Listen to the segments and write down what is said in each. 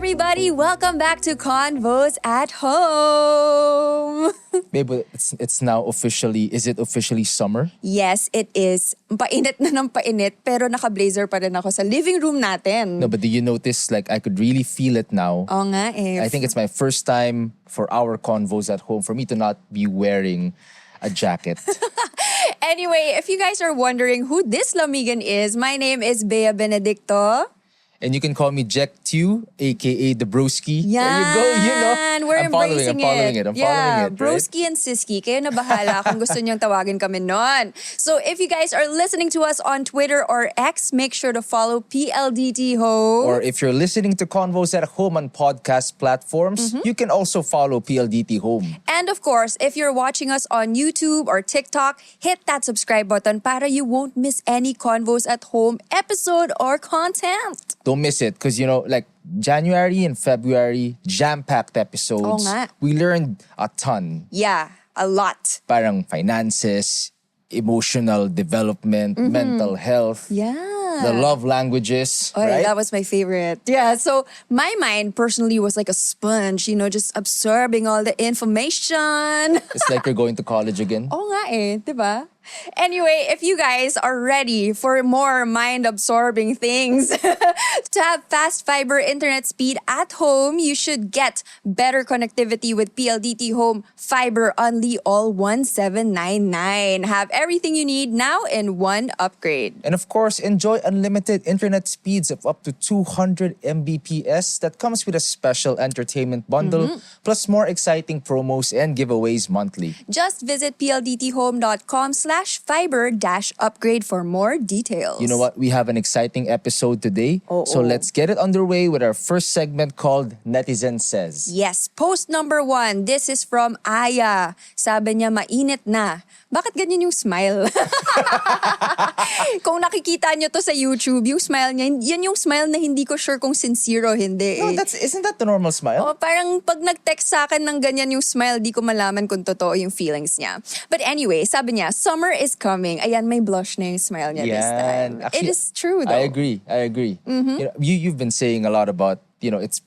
everybody! Welcome back to CONVOS at Home! Babe, but it's now officially, is it officially summer? Yes, it is. Painit na ng painit, pero naka-blazer pa rin ako sa living room natin. No, but do you notice, like, I could really feel it now. Oo nga eh. I think it's my first time for our convos at home for me to not be wearing a jacket. Anyway, if you guys are wondering who this lamigan is, my name is Bea Benedicto. And you can call me Jech too, aka the broski. Yan. There you go, you know. We're I'm following embracing it. I'm yeah, following it. broski and siski. Kayo na bahala kung gusto niyong tawagin kami nun. So if you guys are listening to us on Twitter or X, make sure to follow PLDT Home. Or if you're listening to Convos at Home on podcast platforms, you can also follow PLDT Home. And of course, if you're watching us on YouTube or TikTok, hit that subscribe button para you won't miss any Convos at Home episode or content. Don't miss it because, you know, like January and February, jam-packed episodes. Oo nga. We learned a ton. Yeah, a lot. Parang finances, emotional development, mental health, Yeah. the love languages, Oh, right? that was my favorite. Yeah, so my mind personally was like a sponge, you know, just absorbing all the information. It's like you're going to college again. Oo nga eh, di ba? Anyway, if you guys are ready for more mind-absorbing things, to have fast fiber internet speed at home, you should get better connectivity with PLDT Home Fiber Only All 1799. Have everything you need now in one upgrade. And of course, enjoy unlimited internet speeds of up to 200 Mbps that comes with a special entertainment bundle, plus more exciting promos and giveaways monthly. Just visit pldthome.com/fiber-upgrade for more details. You know what? We have an exciting episode today. So Oo. let's get it underway with our first segment called Netizen Says. Yes, post number 1. This is from Aya. Sabi niya, mainit na. Bakit ganyan yung smile? Kung nakikita niyo to sa YouTube, yung smile niya, yan yung smile na hindi ko sure kung sincere o hindi. No, isn't that the normal smile? Oh, parang pag nag-text sa akin ng ganyan yung smile, di ko malaman kung totoo yung feelings niya. But anyway, sabi niya, summer is coming. Ayan, may blush na yung smile niya this time. Actually, It is true though. I agree. You know, you've been saying a lot about, you know, it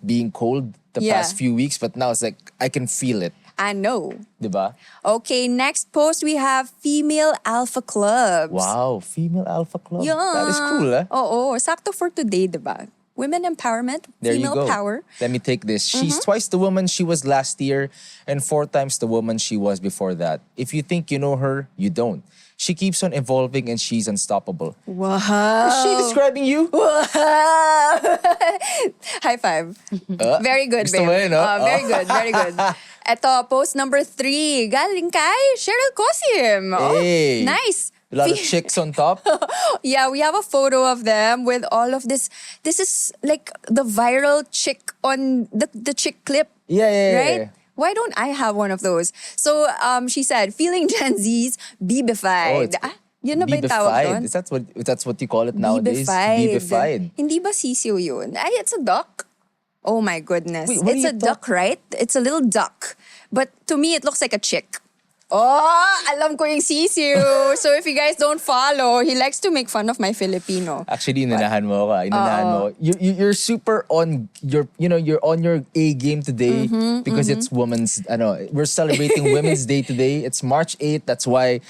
being cold the Yeah. past few weeks, but now it's like I can feel it. I know. Diba? Okay, next post we have Female Alpha Clubs. Wow, female alpha club. Yeah. That is cool, eh? Oo, sakto for today, diba? Women empowerment, There female you go. power. Let me take this. She's twice the woman she was last year and 4 times the woman she was before that. If you think you know her, you don't. She keeps on evolving and she's unstoppable. Wow. Is she describing you? Wow. High five. Very good, gusto babe. mo yun, no? Very good, very good. Eto, post number 3. Galing kay Cheryl Cosim. Hey. Oh, nice. A lot of chicks on top. Yeah, we have a photo of them with all of this. This is like the viral chick on the chick clip. Yeah. Right? Why don't I have one of those? So she said, feeling Gen Z's beebified. it's- Yun na ba yung tawag Beebified. doon? That's what you call it nowadays? Beebified. Hindi ba sisiw yun? Ay, it's a duck. Oh my goodness. Wait, what It's are a you duck, right? It's a little duck. But to me, it looks like a chick. Oh, alam ko yung sisiw. So if you guys don't follow, he likes to make fun of my Filipino. Actually, inanahan mo ako. Inanahan mo. You're super on you're on your A game today because it's women's we're celebrating Women's Day today. It's March 8th. That's why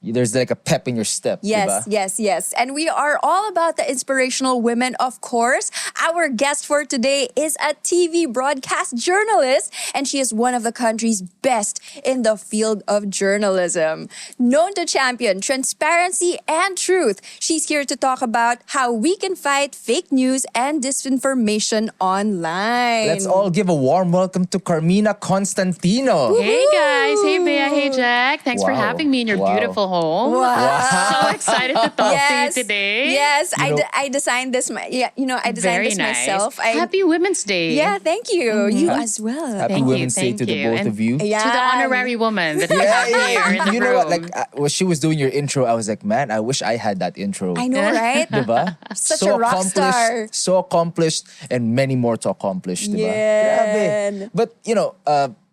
there's like a pep in your step. Yes, diba? yes. And we are all about the inspirational women, of course. Our guest for today is a TV broadcast journalist, and she is one of the country's best in the field of journalism. Known to champion transparency and truth, she's here to talk about how we can fight fake news and disinformation online. Let's all give a warm welcome to Karmina Constantino. Hey guys, hey Bea, hey Jack. Thanks for Wow. having me in your Wow. beautiful home. Wow. So excited to talk to you today. Yes, You know- I designed this. I designed Very this nice. myself. Happy Women's Day. Yeah, thank you. You as well. Happy Thank you, Women's Day thank to the you. both And of you. Yeah. To the honorary woman that we have here in the You know room. what? Like when she was doing your intro, I was like, man, I wish I had that intro. I know, right? Diba? Such a rock star. So accomplished, and many more to accomplish. Diba? Yeah. Grabe. But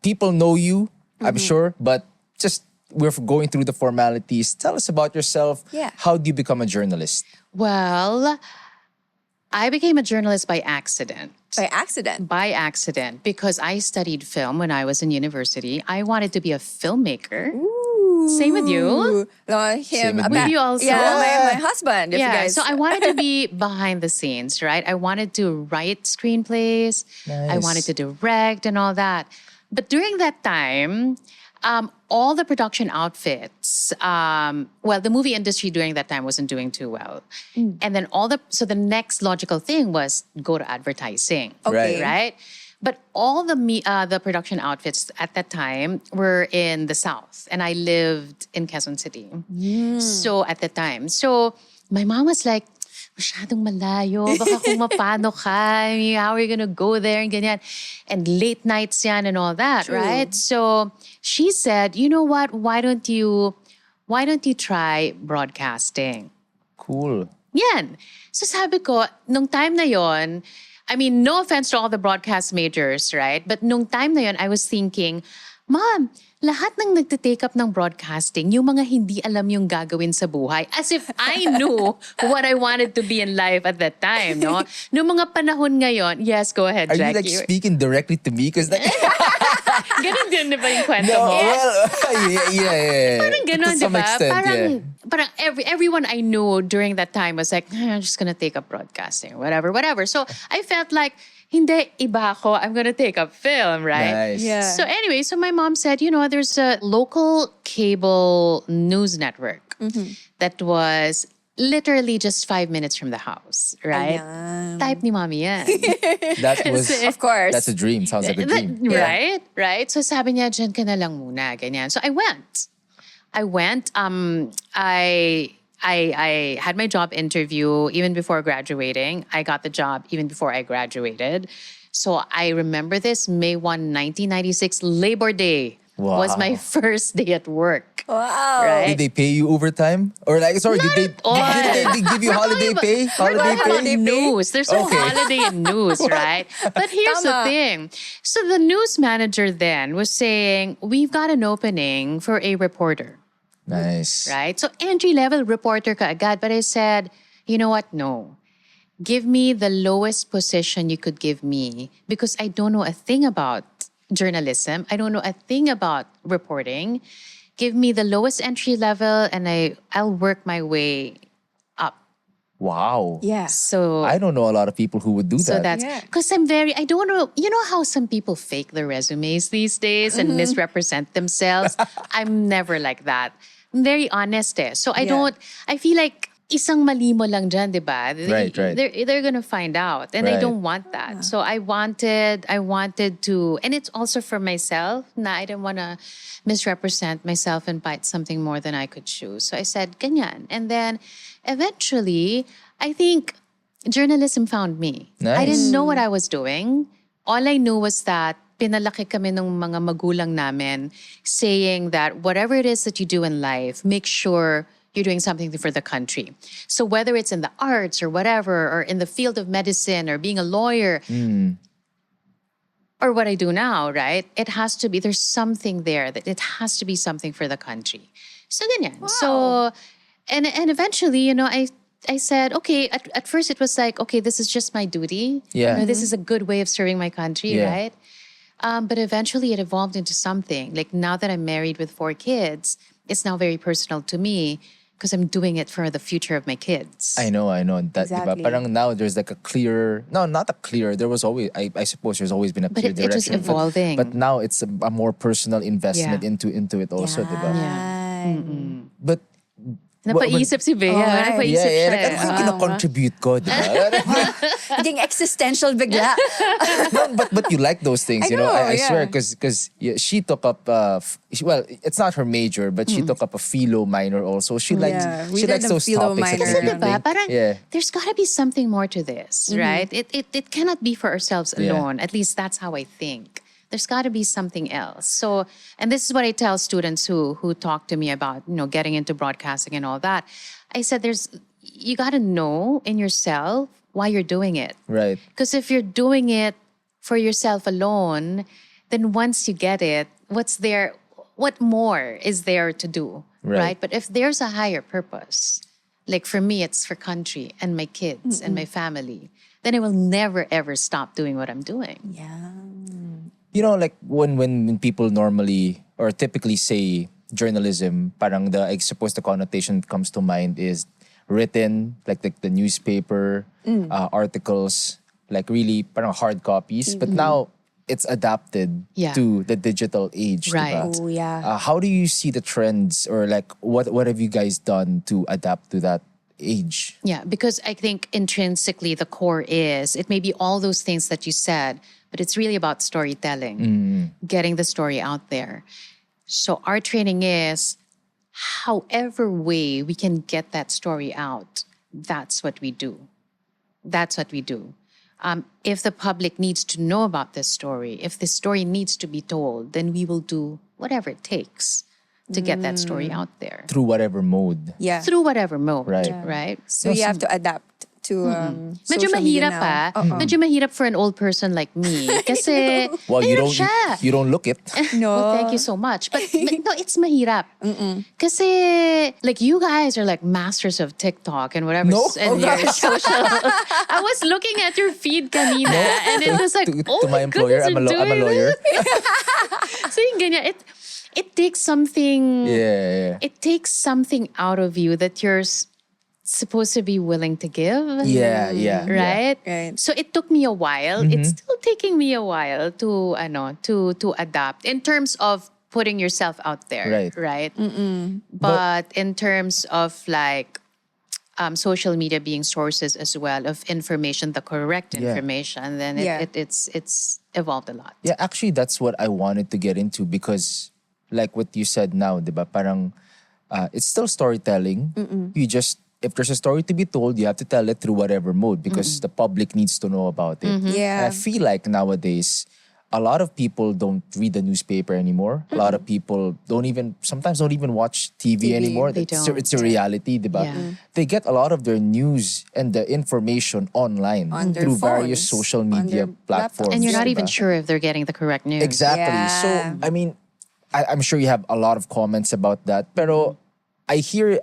people know you, I'm sure. But just we're going through the formalities. Tell us about yourself. Yeah. How do you become a journalist? Well, I became a journalist by accident. By accident. By accident, because I studied film when I was in university. I wanted to be a filmmaker. Same with you. No, Same him. with me. With you also? Yeah, my husband. If you guys, so I wanted to be behind the scenes, right? I wanted to write screenplays. I Nice. wanted to direct and all that. But during that time, all the production outfits, the movie industry during that time wasn't doing too well. And then so the next logical thing was go to advertising. Okay. Right? But all the production outfits at that time were in the South, and I lived in Quezon City. So at the time, my mom was like, "Masyadong malayo. Baka kung mapano ka. How are you gonna go there?" And ganyan. And late nights yan and all that, True. right? So she said, "You know what? Why don't you try broadcasting?" Cool. Yan. So sabi ko, nung time na yon, I mean, no offense to all the broadcast majors, right? But nung time na yon, I was thinking, Mom, lahat ng nagtitake up ng broadcasting, yung mga hindi alam yung gagawin sa buhay. As if I knew what I wanted to be in life at that time, no? Nung mga panahon ngayon, yes, go ahead, Are you Jackie. like speaking directly to me? Because like, Ganun din ba yung kwento no, mo? well, yeah. Parang ganun, To di some ba? extent, Parang everyone I knew during that time was like, I'm just gonna take up broadcasting, whatever. So I felt like, hindi, iba ako. I'm gonna take up film, right? Nice. Yeah. So anyway, so my mom said, there's a local cable news network that was literally just 5 minutes from the house, right? Ayan. Type ni mommy yan. That was, Of course. that's a dream. Sounds like a dream. Right? So sabi niya, dyan ka na lang muna, ganyan. So I went. I had my job interview even before graduating. I got the job even before I graduated. So I remember this, May 1, 1996, Labor Day was my first day at work. Wow. Right? Did they pay you overtime? Or like, sorry, did they give you holiday pay? Holiday holiday pay? News. There's no Okay. holiday in news, right? But here's the Tama. thing. So the news manager then was saying, we've got an opening for a reporter. Nice. Right? So entry-level reporter ka agad. But I said, you know what? No. Give me the lowest position you could give me because I don't know a thing about journalism. I don't know a thing about reporting. Give me the lowest entry level and I'll work my way up. Wow. Yeah. So I don't know a lot of people who would do So that. that's Yeah. because I don't know, you know how some people fake their resumes these days and misrepresent themselves? I'm never like that. I'm very honest eh. So I feel like isang mali mo lang dyan, di ba? Right. They're gonna find out and I Right. don't want that. So I wanted to, and it's also for myself, na I didn't want to misrepresent myself and bite something more than I could chew. So I said, ganyan. And then eventually, I think journalism found me. I Nice. didn't know what I was doing. All I knew was that pinalaki kami ng mga magulang namin saying that whatever it is that you do in life, make sure you're doing something for the country. So whether it's in the arts or whatever, or in the field of medicine or being a lawyer, or what I do now, right? It has to be, there's something there that it has to be something for the country. So ganyan. So, and eventually, I said, okay, at first it was like, okay, this is just my duty. Yeah. This is a good way of serving my country, Yeah. right? But eventually it evolved into something. Like now that I'm married with 4 kids, it's now very personal to me because I'm doing it for the future of my kids. I know. That, Exactly. diba? Parang now there's like a clear, no, not a clear, there was always, I suppose there's always been a But clear it was direction. evolving. But now it's a more personal investment Yeah. into it also, diba? Yan. But, Napaisip si Bea. right. Napaisip siya. like, ano yung kina-contribute ko, diba? Naging existential bigla. No, but you like those things, I you know. know, I yeah. swear, because she took up, well, it's not her major, but she took up a philo minor also. She likes Yeah, we she did likes a those philo topics. minor. and Kasi everything. diba, parang Yeah. there's gotta be something more to this, right? It cannot be for ourselves Yeah. alone. At least that's how I think. There's gotta be something else. So, and this is what I tell students who talk to me about, getting into broadcasting and all that. I said, you gotta know in yourself why you're doing it. Right. Because if you're doing it for yourself alone, then once you get it, what more is there to do? Right. But if there's a higher purpose, like for me, it's for country and my kids and my family, then I will never ever stop doing what I'm doing. Yeah. You know, like when people normally or typically say journalism, parang I suppose the connotation that comes to mind is written, like the newspaper, articles, like really parang hard copies. But now it's adapted Yeah. to the digital age. Right. Diba? Oh, yeah. How do you see the trends, or like what have you guys done to adapt to that age? Yeah, because I think intrinsically the core is it may be all those things that you said, but it's really about storytelling, getting the story out there. So our training is however way we can get that story out, that's what we do. That's what we do. If the public needs to know about this story, if this story needs to be told, then we will do whatever it takes to get that story out there. Through whatever mode. Yeah. Through whatever mode, Right. right? So you have to adapt to Medyo social media mahirap now. Medyo mahirap for an old person like me. Kasi, Well, you mahirap don't siya. you don't look it. No. Well, thank you so much. But no, it's mahirap. Kasi, like, you guys are like masters of TikTok and whatever. No? And your social. I was looking at your feed kanina and it was like, To my employer, I'm a doing lawyer. this. So yung ganyan, it takes something. Yeah. It takes something out of you that you're supposed to be willing to give. Yeah. Right? Right. So it took me a while. It's still taking me a while to adapt in terms of putting yourself out there. Right. But in terms of like social media being sources as well of information, the correct Yeah. information, then it's evolved a lot. Yeah, actually, that's what I wanted to get into, because like what you said now, diba? Parang it's still storytelling. You just, if there's a story to be told, you have to tell it through whatever mode, because the public needs to know about it. Yeah. And I feel like nowadays, a lot of people don't read the newspaper anymore. A lot of people sometimes don't even watch TV anymore. They don't. It's a reality, diba? Yeah. They get a lot of their news and the information online On their through various phones, social on media their platforms. And you're not even diba? sure if they're getting the correct news. Exactly. Yeah. So, I mean, I'm sure you have a lot of comments about that. Pero I hear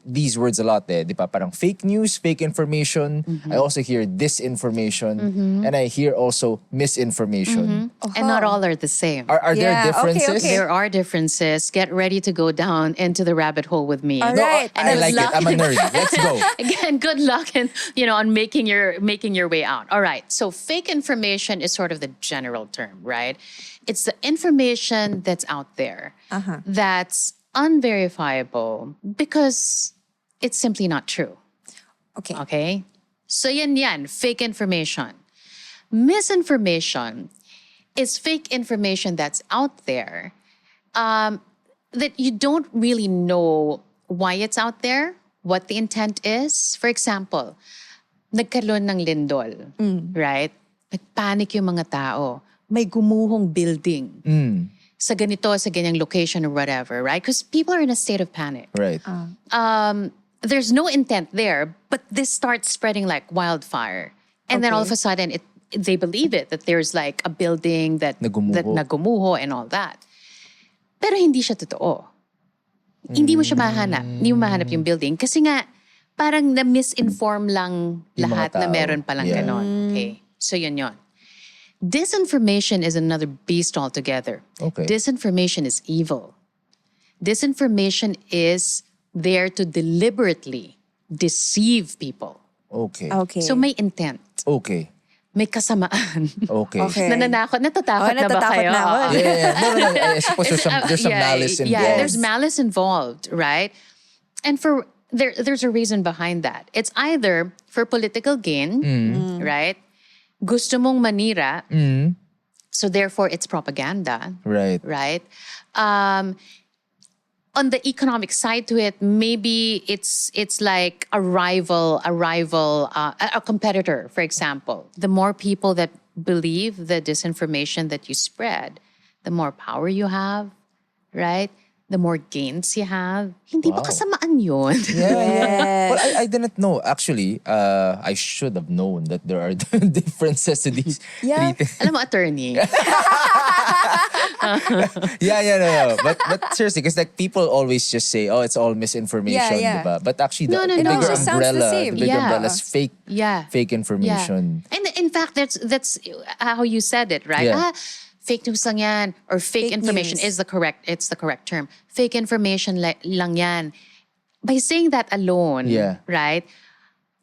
these words a lot, di ba? Parang fake news, fake information. I also hear disinformation, and I hear also misinformation. And not all are the same. Are there Yeah, okay, differences? okay. There are differences. Get ready to go down into the rabbit hole with me. All No, right. I And like luck- it. I'm a nerd. Let's go. Again, good luck in on making your way out. All right. So fake information is sort of the general term, right? It's the information that's out there that's unverifiable because it's simply not true. Okay. Okay? So yan, fake information. Misinformation is fake information that's out there that you don't really know why it's out there, what the intent is. For example, nagkaroon ng lindol, right? Nagpanic yung mga tao. May gumuhong building sa ganyang location or whatever, right? Because people are in a state of panic. Right. There's no intent there, but this starts spreading like wildfire. And then all of a sudden, they believe it, that there's like a building that nagumuho and all that. Pero hindi siya totoo. Hindi mo siya mahanap. Hindi mo mahanap yung building. Kasi nga, parang na-misinform lang Yung mga lahat na tao. meron palang Yeah. ganon. Okay. So yun. Disinformation is another beast altogether. Okay. Disinformation is evil. Disinformation is there to deliberately deceive people. Okay. Okay. So may intent. Okay. May kasamaan. Okay. Okay. Natatakot na ba natatakot kayo? na ako. Oo. Yeah. No. I suppose there's some malice involved. Yeah, there's malice involved, right? And there's a reason behind that. It's either for political gain, right? Gusto mong manira, so therefore it's propaganda, Right. right? On the economic side to it, maybe it's like a rival, a competitor, for example. The more people that believe the disinformation that you spread, the more power you have, right? the more gains you have. Hindi ba Wow. kasamaan yun? Yeah. Well, I didn't know. Actually, I should have known that there are differences to these Yeah. three things. Alam mo, attorney. No. But seriously, because like people always just say, "Oh, it's all misinformation," Yeah. diba? But actually, the No. bigger It just sounds the umbrella, same. the bigger Yeah. umbrella is fake, Yeah. fake information. And in fact, that's how you said it, right? Yeah. Fake news lang yan, or fake Fake information news. it's the correct term. Fake information lang yan. By saying that alone, Yeah. right?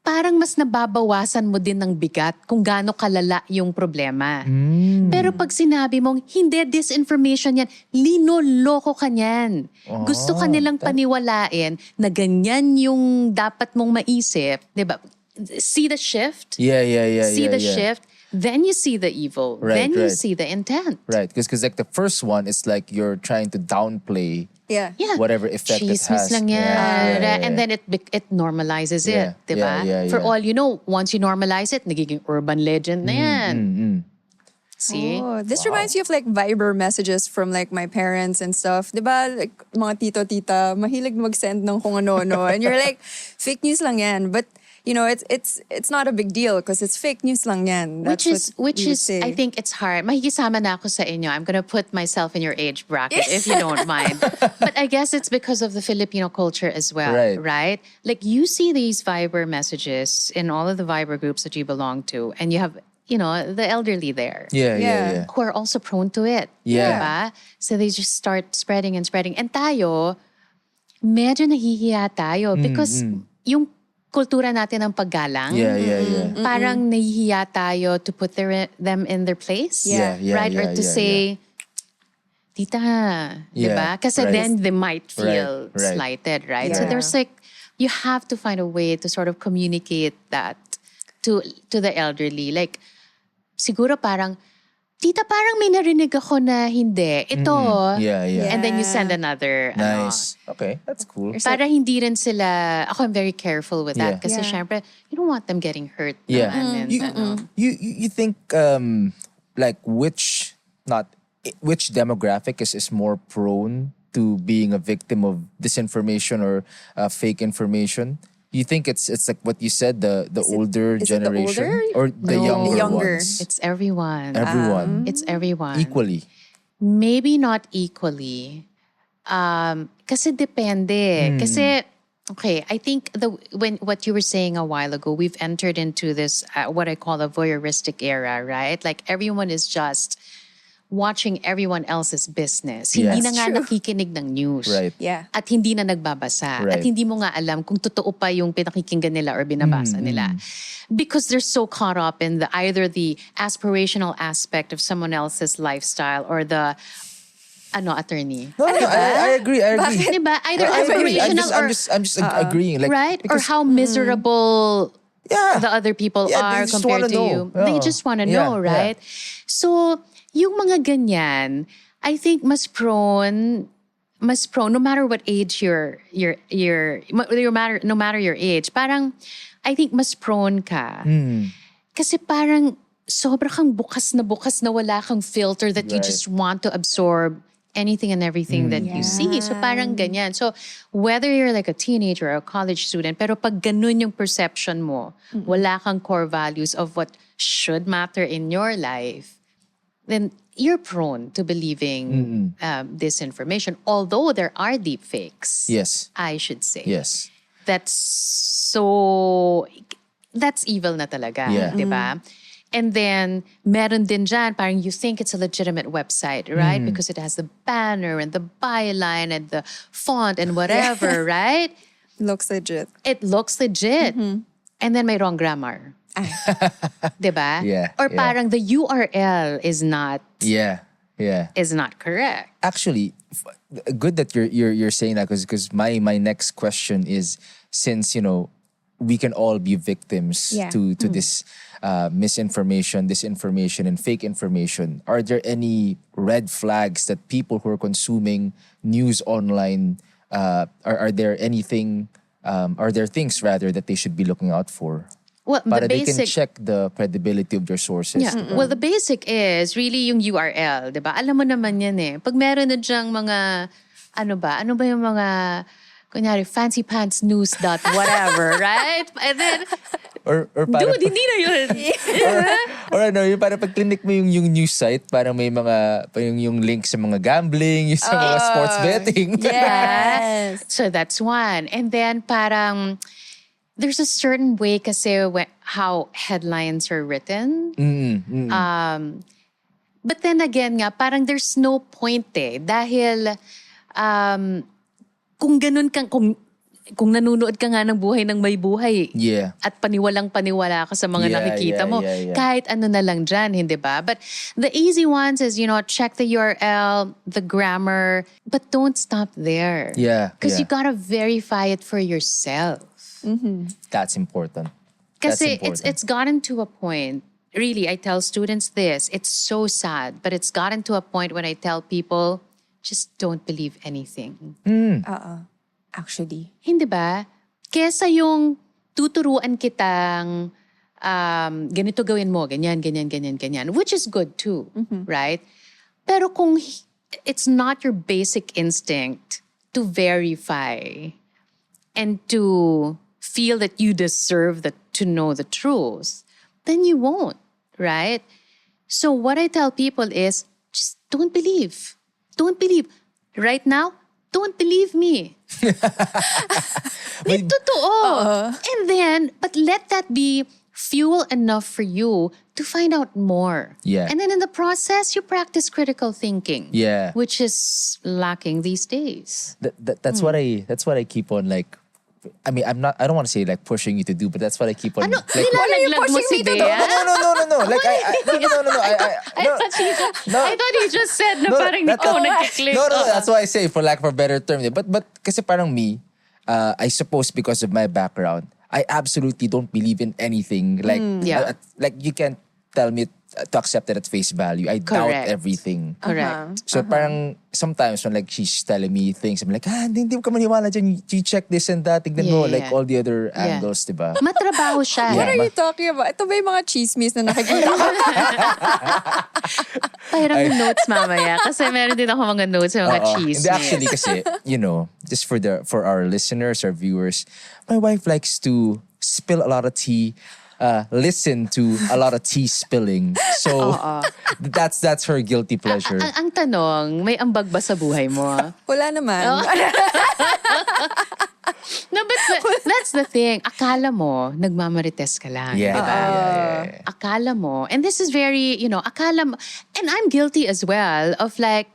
Parang mas nababawasan mo din ng bigat kung gaano kalala yung problema. Pero pag sinabi mong, hindi, disinformation yan, linoloko ka niyan. Gusto ka nilang paniwalain na ganyan yung dapat mong maisip. Diba? See the shift? Yeah. See the yeah. shift? Then you see the evil. Right, then you right. see the intent. Right, because like the first one, it's like you're trying to downplay Yeah. Yeah. whatever effect it Chismis has. lang yan. Yeah. And then it normalizes Yeah, it. Diba? yeah. For all you know, once you normalize it, nagiging urban legend na yan. See? Oh, this reminds you of like Viber messages from like my parents and stuff. Diba? Like mga tito, tita, mahilig mag-send ng kung ano-ano. And you're like, fake news lang yan. But, you know, it's not a big deal because it's fake news lang yan. That's Which what you would is say. I think it's hard. Makikisama na ako sa inyo. I'm gonna put myself in your age bracket if you don't mind. But I guess it's because of the Filipino culture as well, Right. Like you see these Viber messages in all of the Viber groups that you belong to, and you have, the elderly there. Yeah. Who are also prone to it. Yeah. Diba? So they just start spreading and spreading. And tayo, medyo nahihiya tayo because yung kultura natin ng paggalang, Yeah. parang nahihiya tayo to put them in their place. Yeah, right? Or to say, tita, Yeah, diba? Kasi right. then they might feel Right. slighted, right? So Yeah. there's like, you have to find a way to sort of communicate that to the elderly. Like, siguro parang, tita, parang may narinig ako na hindi. Ito. Yeah. And then you send another, Nice. Okay, that's cool. para hindi rin sila, ako I'm very careful with that. Yeah. Kasi syempre, you don't want them getting hurt. Yeah. naman and, You think like which demographic is more prone to being a victim of disinformation or fake information? You think it's like what you said, the older is it the generation older? or the No. younger, The younger. ones? It's everyone. Everyone It's everyone. equally. Maybe not equally. Kasi depende. Kasi, okay, I think what you were saying a while ago, we've entered into this, what I call a voyeuristic era, right? Like everyone is just watching everyone else's business. Hindi na Yes. nga True. nakikinig ng news. Right. Yeah. At hindi na nagbabasa. Right. At hindi mo nga alam kung totoo pa yung pinakikinggan nila or binabasa nila. Because they're so caught up in either the aspirational aspect of someone else's lifestyle or the attorney. No, I agree. Diba? Either I agree. aspirational I'm just agreeing. Like, right? Or because- how miserable Yeah. the other people Yeah, they are just compared wanna to you. know. They Yeah. just want to Yeah, know, right? So, yung mga ganyan, I think mas prone, no matter what age no matter your age, parang, I think mas prone ka. Kasi parang sobra kang bukas na wala kang filter that you Right. just want to absorb anything and everything that you see. So parang ganyan. So whether you're like a teenager or a college student, pero pag ganun yung perception mo, wala kang core values of what should matter in your life, then you're prone to believing disinformation. Although there are deep fakes, Yes. I should say. Yes. That's evil na talaga, Yeah. di ba? And then, meron din dyan, parang you think it's a legitimate website, right? Because it has the banner and the byline and the font and whatever, right? Looks legit. It looks legit. And then may wrong grammar. Diba? Yeah, Or yeah. parang the URL is not Yeah. correct. Actually, good that you're saying that because my next question is, since we can all be victims Yeah. to this misinformation, disinformation, and fake information. Are there any red flags that people who are consuming news online are there things rather that they should be looking out for? Well, Para the they can basic check the credibility of their sources. Yeah. Well, the basic is really yung URL, 'di ba? Alam mo naman 'yan eh. Pag meron na diyang mga ano ba yung mga, kunyari, fancy pants news dot whatever, right? And then, Or parang, dude, hindi na yun. or ano, yung parang pag click mo yung news site, parang may mga, yung link sa mga gambling, yung sa mga sports betting. Yes. So that's one. And then parang, there's a certain way kasi how headlines are written. But then again nga, parang there's no point dahil kung ganun kung nanonood ka nga ng buhay ng may buhay Yeah. at paniwalang-paniwala ka sa mga Yeah, nakikita yeah, mo, yeah. kahit ano na lang dyan, hindi ba? But the easy ones is, check the URL, the grammar, but don't stop there. Yeah, Because yeah. you gotta verify it for yourself. That's important. Kasi it's gotten to a point, really, I tell students this, it's so sad, but it's gotten to a point when I tell people, just don't believe anything. Actually. Hindi ba? Kesa yung tuturuan kitang ganito gawin mo, ganyan, which is good too, right? Pero kung it's not your basic instinct to verify and to feel that you deserve to know the truth, then you won't, right? So what I tell people is, just don't believe. Don't believe. Right now, don't believe me. Totoo. And then, but let that be fuel enough for you to find out more. Yeah. And then in the process, you practice critical thinking. Yeah. Which is lacking these days. That's what I keep on like. I mean, I don't want to say like pushing you to do, but that's what I keep on. Ano? Like, Nilalaglag mo si Bea? No. Like no. I thought you just said na parang ikaw nagkiklik. No, that's why I say for lack of a better term. But kasi parang me, I suppose because of my background, I absolutely don't believe in anything. Like, Yeah. like you can't tell me to accept it at face value. I doubt Correct. everything. Correct. So parang sometimes when like she's telling me things, I'm like, hindi ko maniwala dyan. You check this and that. Tignan mo, Yeah. like all the other angles, diba? Matrabaho siya. What are you talking about? Ito ba yung mga chismis na nakikita ko? Pahiram ng notes mamaya. Kasi meron din ako mga notes sa mga cheese. Hindi, actually kasi, just for our listeners, our viewers, my wife likes to spill a lot of tea, listen to a lot of tea spilling. So that's her guilty pleasure. Ang tanong, may ambag ba sa buhay mo? Wala naman. No, but that's the thing. Akala mo, nagmamarites ka lang. Yeah. Diba? Akala mo. And this is very, akala mo. And I'm guilty as well of like,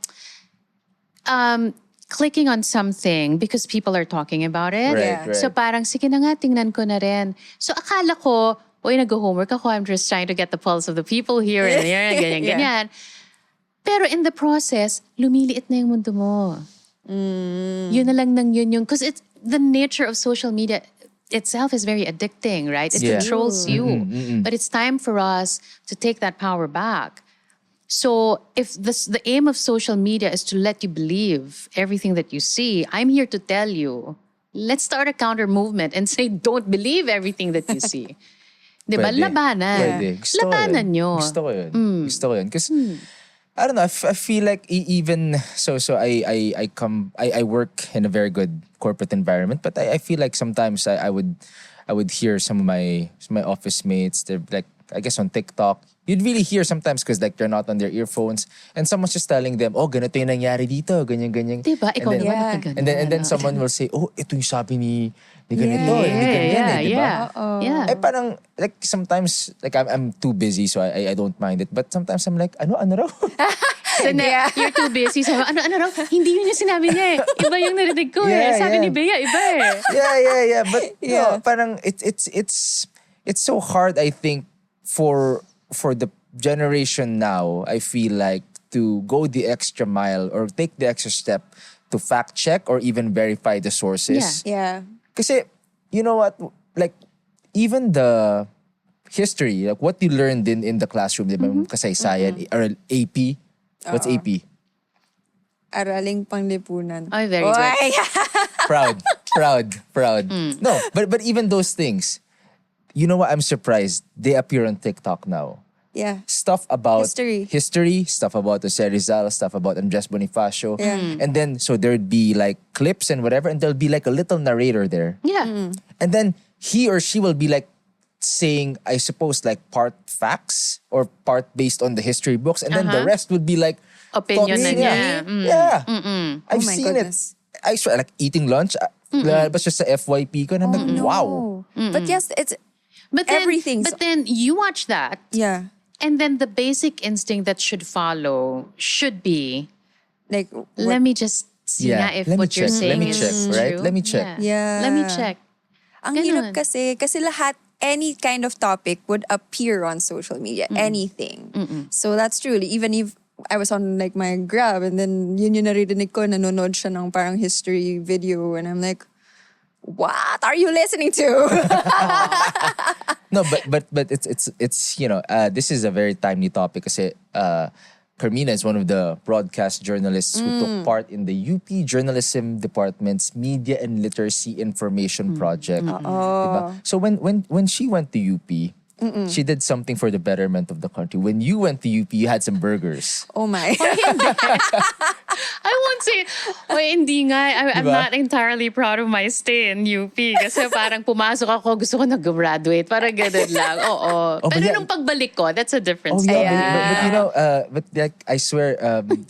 clicking on something because people are talking about it. Right. So parang, sige na nga, tingnan ko na rin. So akala ko, nag-homework ako, I'm just trying to get the pulse of the people here and there, ganyan. Pero in the process, lumiliit na yung mundo mo. Yun na lang nang yun yung, because it's the nature of social media itself is very addicting, right? It Yeah. controls you. But it's time for us to take that power back. So if the aim of social media is to let you believe everything that you see, I'm here to tell you, let's start a counter movement and say, don't believe everything that you see. Diba? Pwede. Labanan. Pwede. Gusto ko Labanan yun. nyo. Gusto ko yun. Because, I don't know, I feel like even, so I work in a very good corporate environment, but I feel like sometimes I would hear some of my office mates, they're like, I guess on TikTok, you'd really hear sometimes because like they're not on their earphones and someone's just telling them, oh, ganito yung nangyari dito, ganyan. Diba? Ikaw And then- naman nakaganon. And then someone will say, oh, ito yung sabi ni ganito, hindi ganyan eh, diba? Yeah. Eh parang, like sometimes, like I'm too busy so I don't mind it. But sometimes I'm like, ano raw? So you're too busy. Sabi mo, ano raw? Hindi yun yung sinabi niya eh. Iba yung narinig ko eh. Sabi ni Bea, iba eh. Yeah. But no, parang it's so hard, I think, for the generation now, I feel like, to go the extra mile or take the extra step to fact check or even verify the sources. Yeah. Kasi, you know what, like, even the history, like what you learned in the classroom, diba? Kasaysayan, or AP. What's AP? Araling panglipunan. Ay, very good. Proud. No, but even those things, you know what, I'm surprised they appear on TikTok now. Yeah. stuff about History. stuff about Jose Rizal, stuff about Andres Bonifacio. Yeah. And then, so there'd be like clips and whatever, and there'll be like a little narrator there. Yeah. And then he or she will be like saying, I suppose, like part facts or part based on the history books. And then the rest would be like Opinion thoughts na niya. Yeah. I've Oh my seen goodness. it. I swear, like eating lunch, lalabas siya sa FYP ko, and I'm like, wow. But yes, it's But then, everything's- But then you watch that, yeah. and then the basic instinct that should follow should be, Like let me just see Yeah. nga if Let me what you're check. saying Let me is check, right? true. Let me check. Yeah. Let me check. Ang Ganon. hirap kasi lahat, any kind of topic would appear on social media, anything. So that's true. Even if I was on like my Grab and then yun yung naririnig ko, nanonood siya ng parang history video and I'm like, what are you listening to? No, but it's this is a very timely topic kasi Karmina is one of the broadcast journalists who took part in the UP Journalism Department's Media and Literacy Information Project. Diba? So when she went to UP, she did something for the betterment of the country. When you went to UP, you had some burgers. Oh my. I won't say, hindi nga. I'm Diba? not entirely proud of my stay in UP. Kasi parang pumasok ako, gusto ko nag-graduate. Parang ganun lang. Oo. but Pero yeah. nung pagbalik ko, that's a different Oh story. yeah, but you know, but like I swear,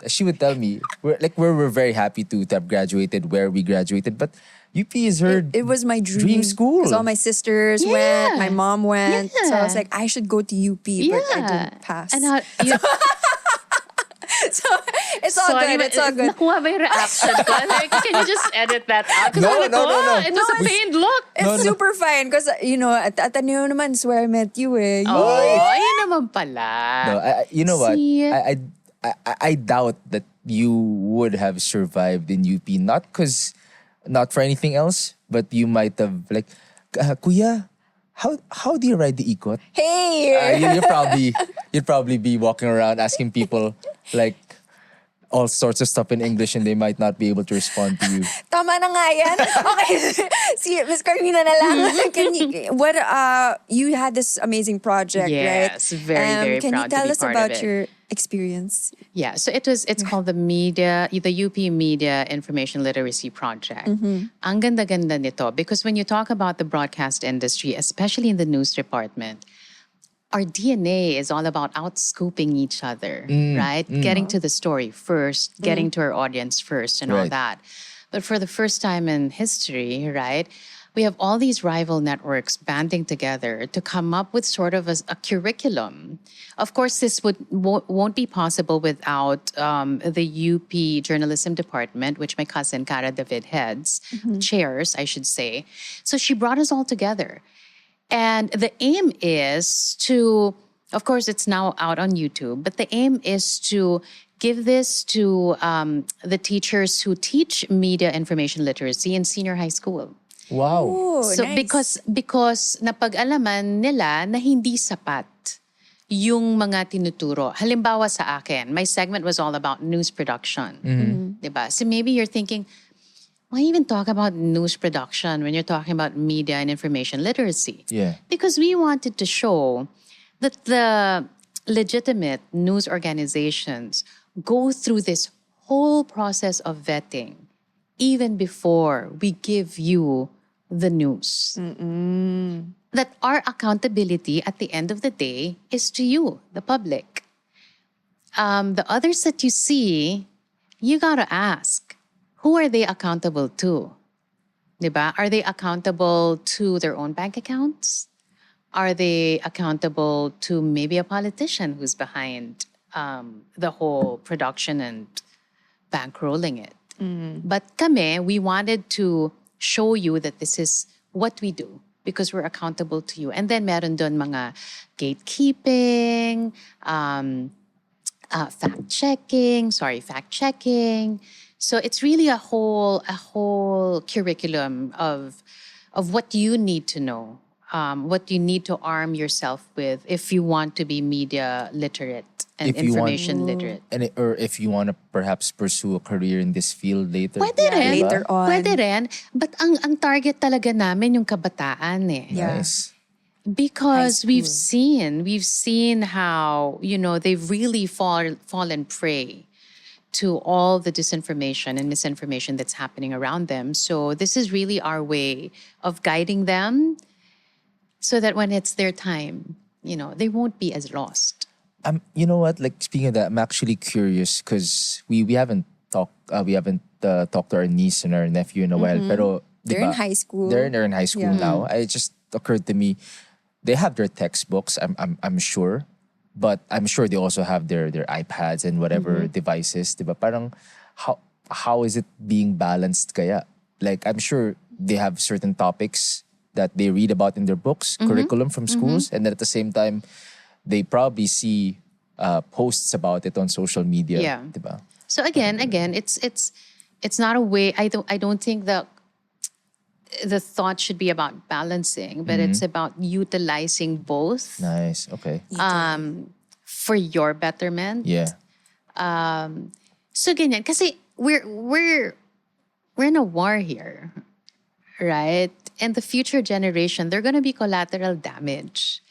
she would tell me, we're very happy to have graduated where we graduated, but UP is her It was my dream school. Because all my sisters went, my mom went. So I was Yeah. like, I should go to UP, but I didn't pass. And how, so it's all good. It's all good. Nakuha ba yung reaction ko? Like, can you just edit that out? Kasi No, sabi no, ko, no, no. It was a pained look. It's super fine because, at Ateneo naman is where I met you eh. Oh, ayun naman pala. No, you know what? See? I doubt that you would have survived in UP, not for anything else, but you might have like, Kuya, how do you ride the ikot? Hey! You'd probably be walking around asking people like all sorts of stuff in English, and they might not be able to respond to you. Tama na nga yan. Okay. See, Miss Karmina na lang. You had this amazing project, right? Yes, very Can you proud to tell be us part about of it. your experience? Yeah, so it's called the UP Media Information Literacy Project. Ang ganda-ganda nito because when you talk about the broadcast industry, especially in the news department, our DNA is all about outscooping each other, right? Getting to the story first, getting to our audience first and all Right. that. But for the first time in history, right, we have all these rival networks banding together to come up with sort of a curriculum. Of course, this won't be possible without the UP Journalism Department, which my cousin Cara David heads, chairs, I should say. So she brought us all together. And the aim is to, of course, it's now out on YouTube, but the aim is to give this to the teachers who teach media information literacy in senior high school. Wow. Oh, So nice. because napag-alaman nila na hindi sapat yung mga tinuturo. Halimbawa sa akin, my segment was all about news production. Diba? So maybe you're thinking, why even talk about news production when you're talking about media and information literacy? Yeah. Because we wanted to show that the legitimate news organizations go through this whole process of vetting even before we give you the news. That our accountability at the end of the day is to you, the public. The others that you see, you gotta ask, who are they accountable to? Diba? Are they accountable to their own bank accounts? Are they accountable to maybe a politician who's behind the whole production and bankrolling it? But kami, we wanted to show you that this is what we do because we're accountable to you. And then meron dun mga gatekeeping, fact-checking. So it's really a whole curriculum of what you need to know, what you need to arm yourself with if you want to be media literate and If you want- information literate. Or if you want to perhaps pursue a career in this field later. Pwede rin. later on. Pwede rin. But ang target talaga namin yung kabataan eh. Yeah. Nice. Because High we've seen how, they've really fallen prey to all the disinformation and misinformation that's happening around them. So this is really our way of guiding them so that when it's their time, they won't be as lost. You know what? Like speaking of that, I'm actually curious because we haven't talked talked to our niece and our nephew in a while. Pero They're in high school. They're in high school Yeah. now. It just occurred to me, they have their textbooks. I'm sure, but I'm sure they also have their iPads and whatever devices. Diba? Parang how is it being balanced? Kaya like I'm sure they have certain topics that they read about in their books, curriculum from schools, and then at the same time, they probably see posts about it on social media. Yeah. Diba? So again, it's not a way. I don't think that the thought should be about balancing, but it's about utilizing both Nice. Okay. for your betterment. Yeah. So ganyan, kasi we're in a war here, right? And the future generation, they're gonna be collateral damage.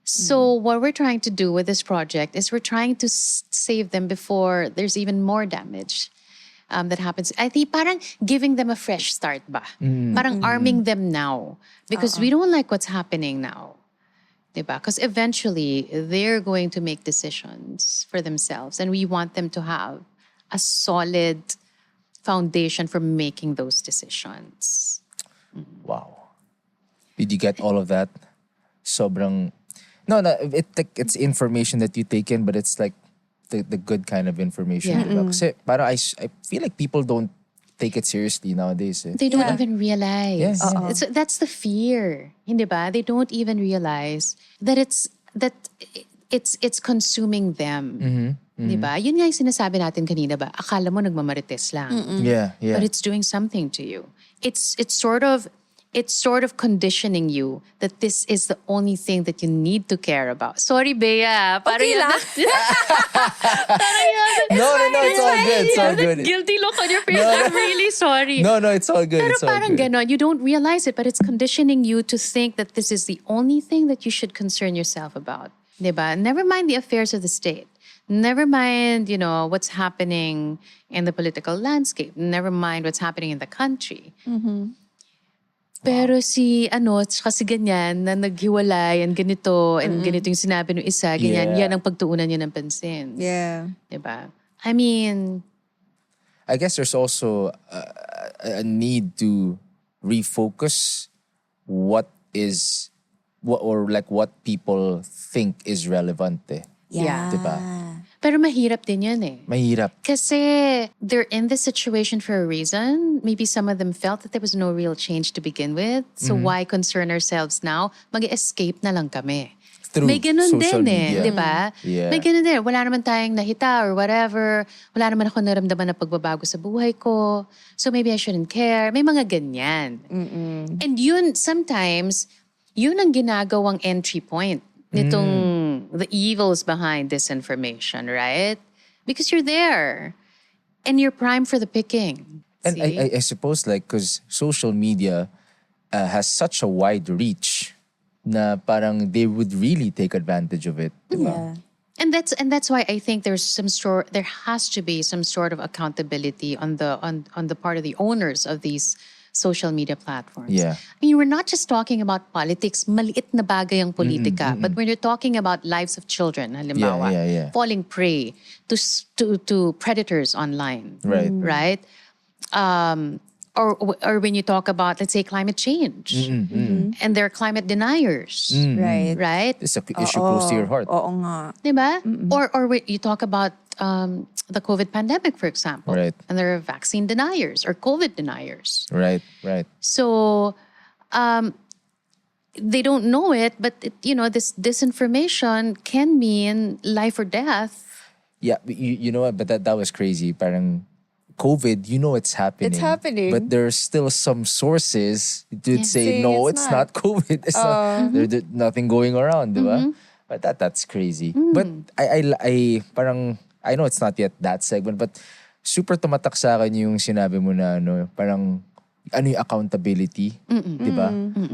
So what we're trying to do with this project is we're trying to save them before there's even more damage that happens. I think parang giving them a fresh start ba? Parang arming them now. Because we don't like what's happening now. Diba? Because eventually they're going to make decisions for themselves. And we want them to have a solid foundation for making those decisions. Wow. Did you get all of that? Sobrang... No, it's information that you take in, but it's like the good kind of information. Yeah. Diba? Kasi parang I feel like people don't take it seriously nowadays. Eh. They don't even realize. Yeah. That's the fear. Hindi ba? They don't even realize that it's consuming them. Di ba? Yun nga yung sinasabi natin kanina ba? Akala mo nagmamarites lang. Yeah. But it's doing something to you. It's sort of conditioning you that this is the only thing that you need to care about. Sorry, Bea. Okay lang. No, it's all good. It's all good. Guilty look on your face. I'm really sorry. No, it's all good. Pero It's all parang good. ganon, you don't realize it, but it's conditioning you to think that this is the only thing that you should concern yourself about. Diba? Never mind the affairs of the state. Never mind, what's happening in the political landscape. Never mind what's happening in the country. Pero kasi ganyan, na naghiwalay, and ganito, and ganito yung sinabi ng isa, ganyan, Yeah. yan ang pagtuunan niya ng pansin. Yeah. Diba? I mean, I guess there's also a need to refocus what people think is relevant. Eh. Yeah. Diba? pero mahirap din yan eh. Mahirap. Kasi they're in this situation for a reason. Maybe some of them felt that there was no real change to begin with. So why concern ourselves now? Mag-escape na lang kami. Through May ganun social din eh, media. di ba? Yeah. May ganun din. Wala naman tayong nahita or whatever. Wala naman ako naramdaman na pagbabago sa buhay ko. So maybe I shouldn't care. May mga ganyan. And yun, sometimes, yun ang ginagawang entry point nitong the evils behind disinformation, right? Because you're there. And you're primed for the picking. And See? I suppose because social media has such a wide reach na parang they would really take advantage of it. Diba? Yeah. And that's why I think there has to be some sort of accountability on the part of the owners of these social media platforms. Yeah. I mean, we're not just talking about politics, maliit na bagay ang politika, but when you're talking about lives of children, halimbawa, Yeah. falling prey to predators online, Right. right? Or when you talk about, let's say, climate change, and there are climate deniers, Right. right? It's an issue close to your heart. Oo nga. Diba? Or when you talk about the COVID pandemic, for example. Right. And there are vaccine deniers or COVID deniers. Right. So they don't know it, but this disinformation can mean life or death. Yeah, you know what? But that was crazy. Parang COVID, it's happening. It's happening. But there's still some sources that say, Saying no, it's it's not COVID. It's not, there's nothing going around, diba? But that's crazy. But I parang, I know it's not yet that segment, but super tumatak sa akin yung sinabi mo na parang yung accountability, diba?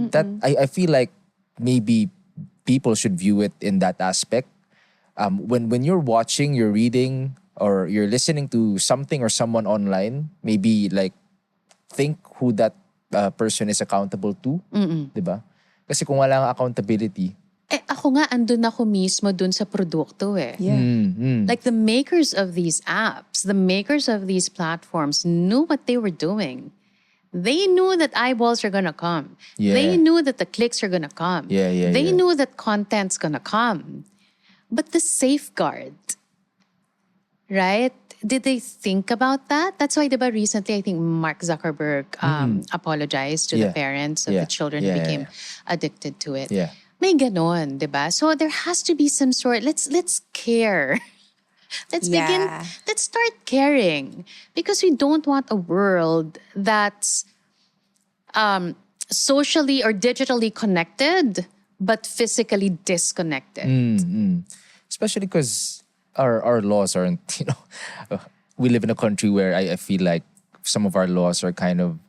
That I feel like maybe people should view it in that aspect. When you're watching, you're reading, or you're listening to something or someone online, maybe like think who that person is accountable to, di ba? Kasi kung wala nga accountability, Ako nga, andun ako mismo dun sa produkto eh. Yeah. Like the makers of these apps, the makers of these platforms knew what they were doing. They knew that eyeballs are gonna come. Yeah. They knew that the clicks are gonna come. They Yeah. knew that content's gonna come. But the safeguard, right? Did they think about that? That's why, diba, recently, I think Mark Zuckerberg apologized to the parents of the children who became addicted to it. Yeah. May ganon, diba? So there has to be some sort, let's care. Let's start caring. Because we don't want a world that's socially or digitally connected, but physically disconnected. Especially because our laws aren't, we live in a country where I feel like some of our laws are kind of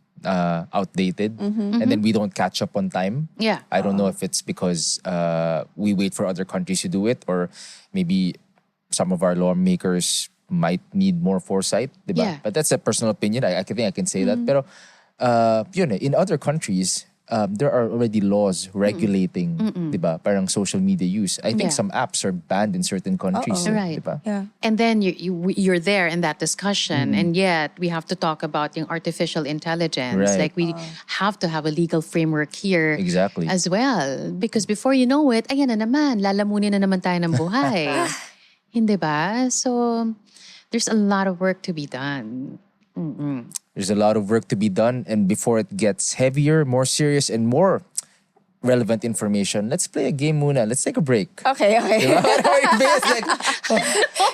outdated, and then we don't catch up on time. Yeah. I don't know if it's because we wait for other countries to do it, or maybe some of our lawmakers might need more foresight, diba? Yeah. But that's a personal opinion. I think I can say that. Pero yun in other countries, there are already laws regulating, diba? Parang social media use. I think some apps are banned in certain countries, Right. diba? Yeah. And then you're there in that discussion, and yet we have to talk about yung artificial intelligence. Right. Like we have to have a legal framework here Exactly. as well. Because before you know it, ayan na naman, lalamunin na naman tayo ng buhay. Hindi ba? So there's a lot of work to be done. There's a lot of work to be done, and before it gets heavier, more serious, and more relevant information, let's play a game muna. Let's take a break. Okay. Diba?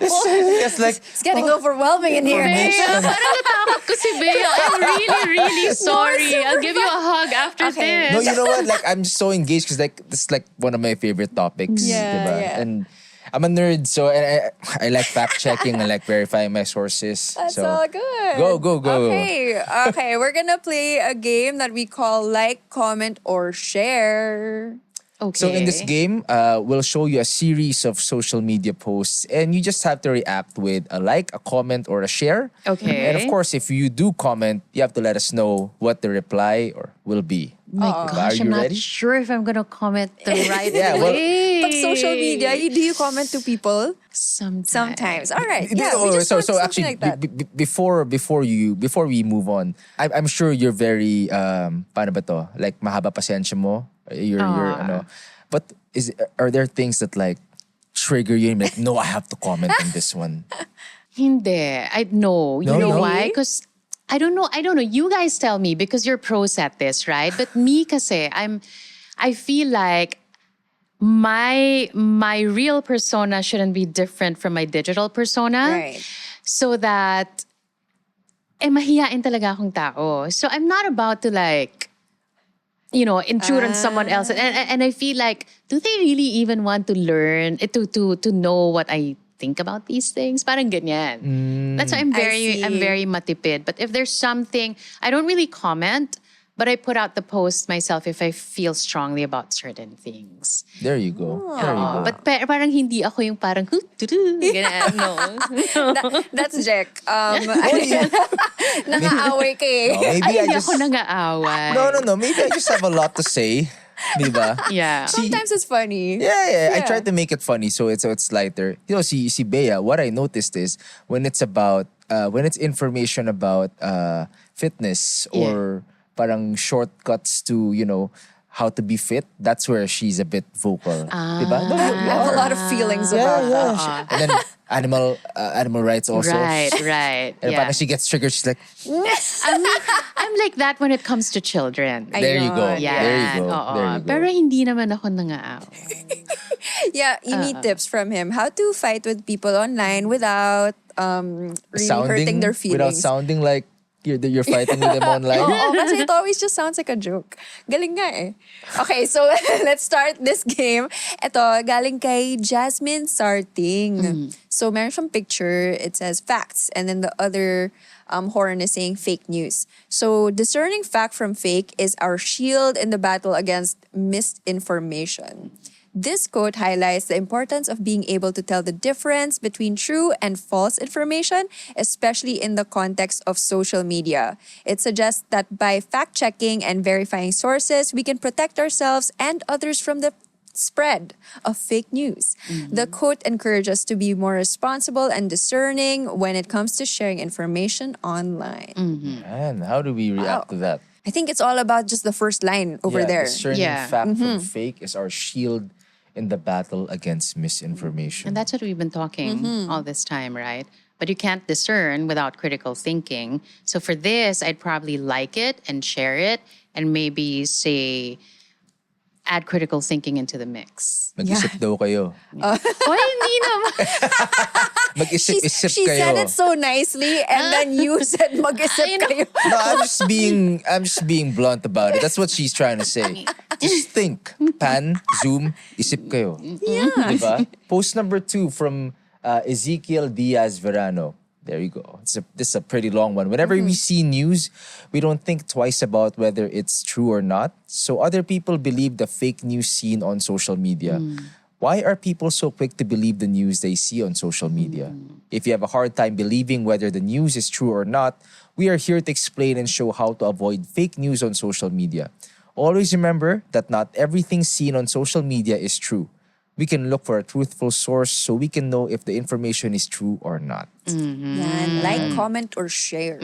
it's like It's getting overwhelming in here. Bea, parang natakot ko si Bea. I'm really, really sorry. I'll give you a hug after Okay. this. no, you know what? Like I'm so engaged because like this is like one of my favorite topics. Yeah, diba? yeah. And I'm a nerd, so I like fact checking. I like verifying my sources. That's so all good. Go. Okay, we're gonna play a game that we call like, comment, or share. Okay. So in this game, we'll show you a series of social media posts, and you just have to react with a like, a comment, or a share. Okay. And of course, if you do comment, you have to let us know what the reply or will be. My Diba? gosh, Are I'm you not ready? sure if I'm gonna comment the right Yeah, well, way. Pag social media, do you comment to people? Sometimes. All right. No, Yeah, we just so want something actually, like that. before we move on, I'm sure you're very paano ba to? Like mahaba pasensya mo. You're but are there things that like trigger you and like, no, I have to comment on this one? Hindi. No. You No, know no? why? Because I don't know. You guys tell me because you're pros at this, right? But me kasi, I feel like my real persona shouldn't be different from my digital persona. Right. So that mahihain talaga akong tao. So I'm not about to like intrude on someone else. And I feel like, do they really even want to learn, to know what I think about these things? Parang ganyan. That's why I'm see. very matipid. But if there's something, I don't really comment, but I put out the post myself if I feel strongly about certain things. There you go. There you go. But parang hindi ako yung parang, ganyan, no. That's Jech. Nangaaway ka eh. No, maybe Ay, I hindi just ako nangaaway. no. Maybe I just have a lot to say, diba? Yeah. Sometimes it's funny. Yeah. I try to make it funny so it's lighter. See Bea, what I noticed is when it's information about fitness or parang shortcuts to, how to be fit, that's where she's a bit vocal. Diba? No, I have a lot of feelings about that. And then animal rights also. Right. And Yeah. parang she gets triggered, she's like, I'm like that when it comes to children. there you go. Ayun. Yeah. There you go. Oo. There you go. Pero hindi naman ako nangaaway. Yeah, you need tips from him. How to fight with people online without really hurting their Without feelings. sounding like you're fighting with them online. Oo, kasi it always just sounds like a joke. Galing nga eh. Okay, so let's start this game. Ito, galing kay Jasmine Sarting. So meron siyang picture. It says facts. And then the other harnessing fake news. So discerning fact from fake is our shield in the battle against misinformation. This quote highlights the importance of being able to tell the difference between true and false information, especially in the context of social media. It suggests that by fact checking and verifying sources, we can protect ourselves and others from the spread of fake news. The quote encourages us to be more responsible and discerning when it comes to sharing information online. And how do we react to that? I think it's all about just the first line over there. Discerning Yeah. fact from fake is our shield in the battle against misinformation. And that's what we've been talking all this time, right? But you can't discern without critical thinking. So for this, I'd probably like it and share it and maybe say, add critical thinking into the mix. Mag-isip daw kayo. Why hindi naman? Mag-isip-isip She kayo. said it so nicely, and then you said mag-isip kayo. No, I'm just being blunt about it. That's what she's trying to say. Just think. Pan, zoom, isip kayo. Yeah. Diba? Post number 2 from Ezekiel Diaz Verano. There you go. This is a pretty long one. Whenever we see news, we don't think twice about whether it's true or not. So other people believe the fake news seen on social media. Why are people so quick to believe the news they see on social media? If you have a hard time believing whether the news is true or not, we are here to explain and show how to avoid fake news on social media. Always remember that not everything seen on social media is true. We can look for a truthful source so we can know if the information is true or not. Yan. Like, comment, or share.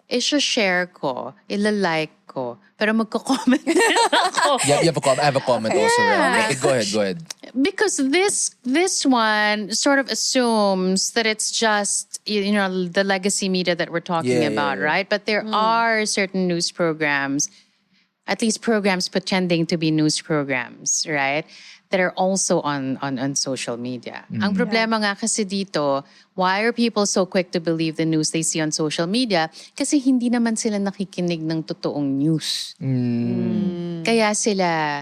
I-share ko, ila-like ko, pero magko-comment din ako. Yeah, I have a comment also. Right? Okay, go ahead. Because this one sort of assumes that it's just the legacy media that we're talking about, right? But there are certain news programs, at least programs pretending to be news programs, right? That are also on social media. Ang problema nga kasi dito, why are people so quick to believe the news they see on social media? Kasi hindi naman sila nakikinig ng totoong news. Kaya sila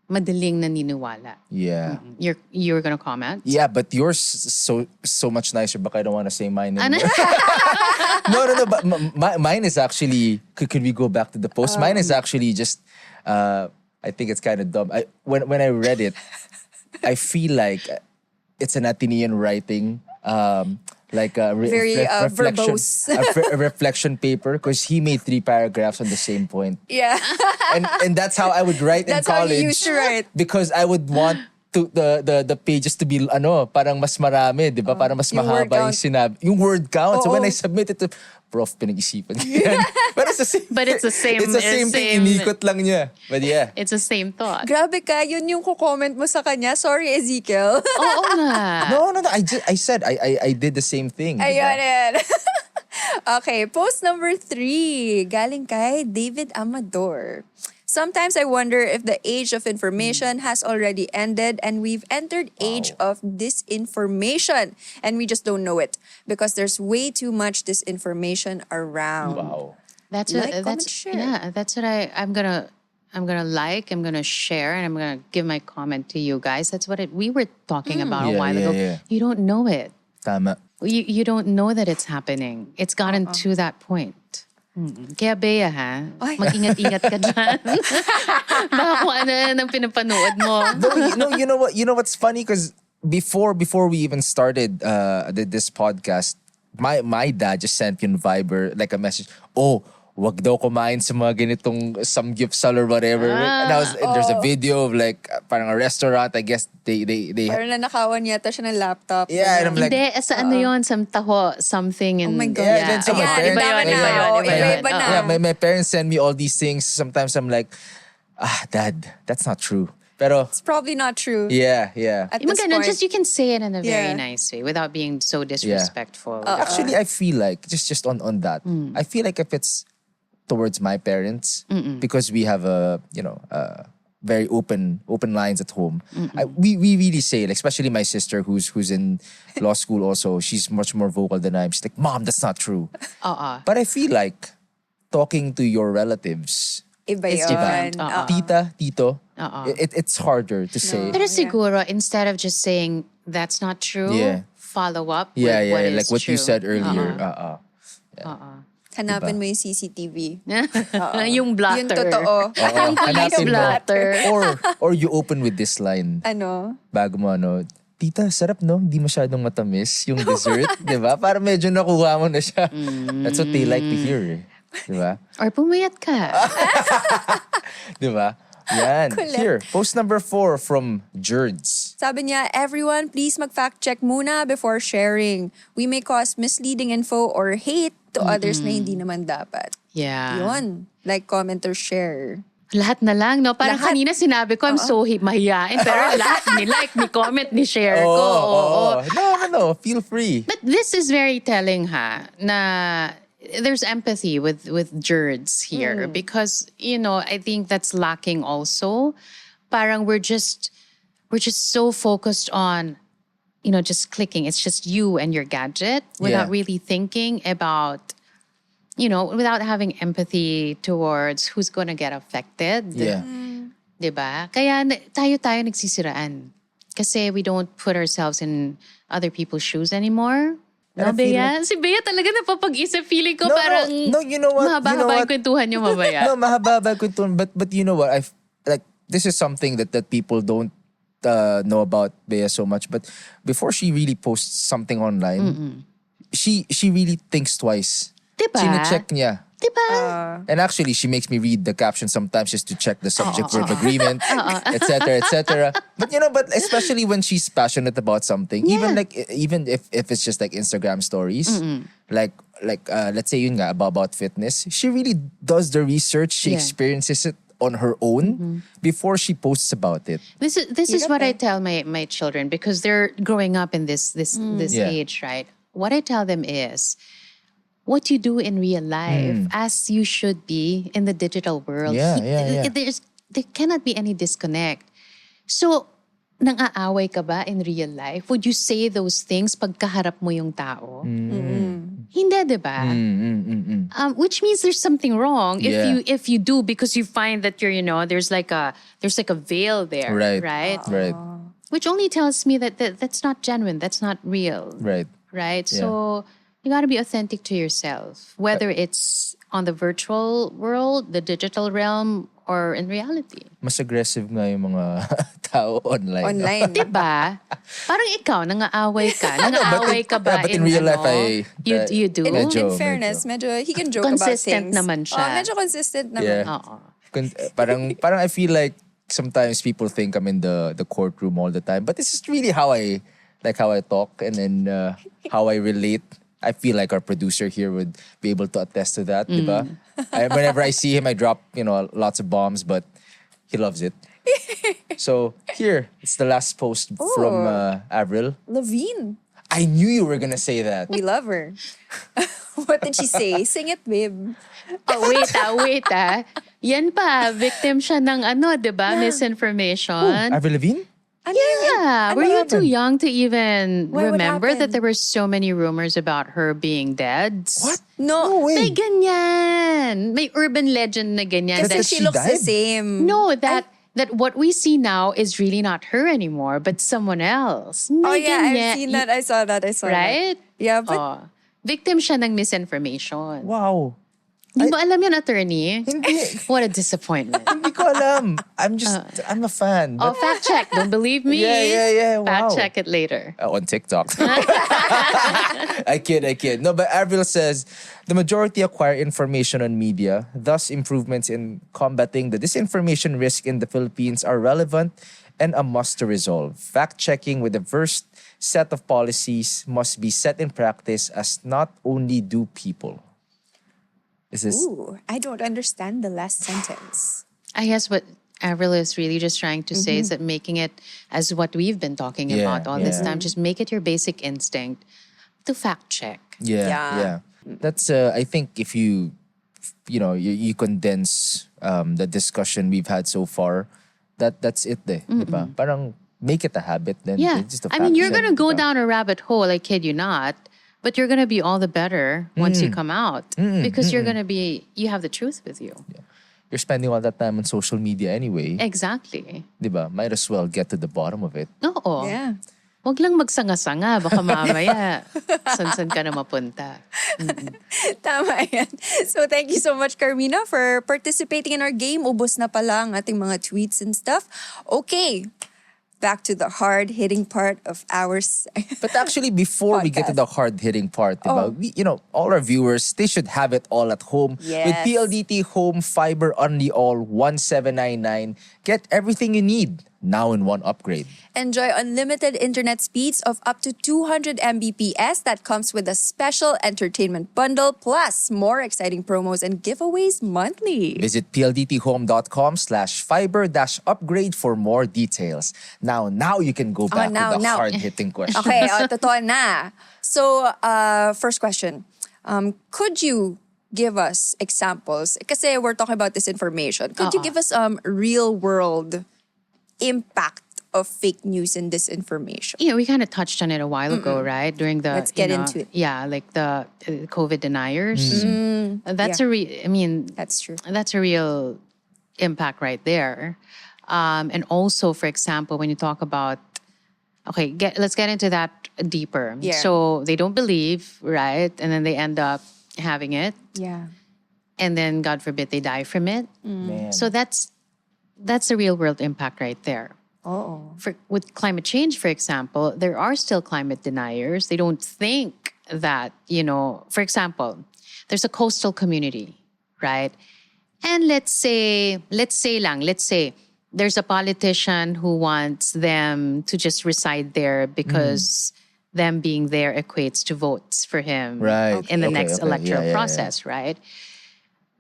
madaling naniniwala. Yeah. You're gonna comment? Yeah, but yours so much nicer. But I don't want to say mine anymore. No. But mine is actually. Could we go back to the post? Mine is actually just. I think it's kind of dumb. When I read it, I feel like it's an Athenian writing. Like a Very reflection, verbose. a reflection paper, because he made 3 paragraphs on the same point. Yeah. And that's how I would write That's in how college. you used to write. Because I would want to the pages to be parang mas marami, 'di ba? Parang mas Yung word mahaba yung count. sinabi, yung word count. So Oo. when I submit it to Prof, pinag-isipan ko yan. But it's the same. But it's the same- It's the same thing. Inikot lang niya. But yeah. It's the same thought. Grabe ka, yun yung kukomment mo sa kanya. Sorry, Ezekiel. Oo nga. No. I said I did the same thing. Ayun, ayun. Okay, post number 3. Galing kay David Amador. Sometimes I wonder if the age of information has already ended and we've entered age of disinformation and we just don't know it because there's way too much disinformation around. Wow. That's Like, what, comment, that's share. yeah. That's what I'm gonna like. I'm gonna share, and I'm gonna give my comment to you guys. That's what we were talking about a while ago. Yeah. You don't know it. Tama. You don't know that it's happening. It's gotten to that point. Kaya Bea ha, Ay. mag-ingat-ingat ka dyan. Baka kung ano nang pinapanood mo. No, you know what's funny, because before we even started this podcast, my dad just sent in Viber like a message. Oh, wag daw kumain sa mga ganitong samgyeopsal or whatever. And there's a video of like parang a restaurant. I guess they Parang nanakawan yata siya ng laptop. Yeah, and I'm like, Hindi, sa ano yun, taho, something. Oh In, my God. yeah, then so my Ayan, parents, iba na. Iba na. yeah, my parents send me all these things. Sometimes I'm like, Dad, that's not true. Pero It's probably not true. yeah. At Yung this ganun, point. just you can say it in a very Yeah. nice way without being so disrespectful. Actually, I feel like just on that, I feel like if it's towards my parents, because we have very open lines at home. We really say, like, especially my sister who's in law school also, she's much more vocal than I am. She's like, Mom, that's not true. But I feel like talking to your relatives, Iba It's yun. different. tita, tito, it's harder to say. Pero siguro, instead of just saying, that's not true, Yeah. follow up Yeah, with what is like what true. you said earlier. Hanapin mo yung CCTV. Yung blotter. Yung totoo. Oo, hanapin mo. blotter. Or you open with this line. Ano? Bago mo tita, sarap no? Hindi masyadong matamis yung dessert. Di ba? Para medyo nakuha mo na siya. That's what they like to hear. Di ba? Or pumayat ka. Di ba? Yan. Kulit. Here, post number 4 from Jerds. Sabi niya, everyone, please mag-fact check muna before sharing. We may cause misleading info or hate to others na hindi naman dapat. Yeah. Yun. Like, comment or share. Lahat na lang, no? Parang Lahat. kanina sinabi ko, I'm so mahihain. Pero lahat ni like, ni comment, ni share ko. Oo. No. Feel free. But this is very telling, na there's empathy with Jerds here because, I think that's lacking also. Parang we're just so focused on, just clicking. It's just you and your gadget without really thinking about, without having empathy towards who's gonna get affected. Yeah. Diba? Kaya tayo nagsisiraan. Kasi we don't put ourselves in other people's shoes anymore. No, And I feel Bea? Si Bea talaga napapag-isip. Feeling ko No, parang you know what? mahaba-haba yung kwentuhan niyo mamaya. No, mahaba yung kwentuhan. But you know what? This is something that people don't know about Bea so much. But before she really posts something online, she really thinks twice. Diba? Chine-check niya. Diba? And actually, she makes me read the caption sometimes just to check the subject-verb agreement, etc., etc. But especially when she's passionate about something, even if it's just like Instagram stories, like let's say yun nga about fitness, she really does the research. She experiences it on her own before she posts about it. This is what I tell my children because they're growing up in this age, right? What I tell them is, what you do in real life as you should be in the digital world. Yeah. There cannot be any disconnect. So, nang-aaway ka ba in real life? Would you say those things pag kaharap mo yung tao? Hindi, diba? Which means there's something wrong if you do because you find that you're, there's like a veil there. Right? Right. Which only tells me that that's not genuine. That's not real. Right. Right? So, you gotta be authentic to yourself, whether it's on the virtual world, the digital realm, or in reality. Mas aggressive nga yung mga tao online. Online. Diba? Parang ikaw, nang-aaway ka. Nang-aaway ka ba but in real life, you do? In Medyo. fairness, medyo he can joke Consistent about things. naman siya. Medyo consistent naman. Yeah. Oo. Parang I feel like sometimes people think I'm in the courtroom all the time, but this is really how I talk and then how I relate. I feel like our producer here would be able to attest to that, diba? Whenever I see him, I drop, lots of bombs, but he loves it. So here, it's the last post from Avril. Levine. I knew you were gonna say that. We love her. What did she say? Sing it, babe. Oh, wait. Yan pa, victim siya ng diba? Misinformation. Avril Lavigne? Yeah. Were you too young to even Why, what remember that happened? there were so many rumors about her being dead? What? No. way. May ganyan. May urban legend na ganyan. Kasi that she she looks the died? same. No, that what we see now is really not her anymore, but someone else. Oh May yeah, ganyan. I've seen that. I saw that. Right? Yeah, but Oh. Victim siya ng misinformation. Wow. Di mo alam yun, attorney? Hindi. What a disappointment. Hindi ko alam. I'm a fan. Oh, fact check. Don't believe me? Yeah. Wow. Fact check it later. On TikTok. I kid. No, but Avril says, the majority acquire information on media. Thus, improvements in combating the disinformation risk in the Philippines are relevant and a must to resolve. Fact-checking with a diverse set of policies must be set in practice as not only do people. Is this... ooh, I don't understand the last sentence. I guess what Avril is really just trying to say is that making it as what we've been talking about all this time, just make it your basic instinct to fact check. Yeah. That's I think if you condense the discussion we've had so far, that's it diba? Parang make it a habit then. Yeah. Just a I mean, you're fact going to check, go diba? down a rabbit hole, I kid you not, but you're going to be all the better once you come out because you're going to you have the truth with you. You're spending all that time on social media anyway. Exactly. Diba? Might as well get to the bottom of it. Oo. Yeah. wag lang magsanga-sanga. Baka mamaya, san-san ka na mapunta. Tama yan. So thank you so much, Karmina, for participating in our game. Ubos na pala ang ating mga tweets and stuff. Okay, back to the hard-hitting part of ours. But actually, before we get to the hard-hitting part, diba, we, all our viewers, they should have it all at home. Yes. With PLDT Home Fiber on the All 1799, get everything you need now in one upgrade. Enjoy unlimited internet speeds of up to 200 Mbps that comes with a special entertainment bundle, plus more exciting promos and giveaways monthly. Visit pldthome.com/fiber-upgrade for more details. Now you can go back to the hard-hitting question. Okay, totoo na. So, first question. Could you give us examples? Kasi we're talking about disinformation. Could you give us real-world impact of fake news and disinformation? Yeah, we kind of touched on it a while ago, right? During the Let's get into it. Yeah, like the COVID deniers. That's That's true. That's a real impact right there. And also, for example, when you talk about, let's get into that deeper. Yeah. So they don't believe, right? And then they end up having it. Yeah. And then, God forbid, they die from it. Man. So that's a real world impact right there. With climate change, for example, there are still climate deniers. They don't think that, for example, there's a coastal community, right? And let's say there's a politician who wants them to just reside there because them being there equates to votes for him in the next electoral process, right?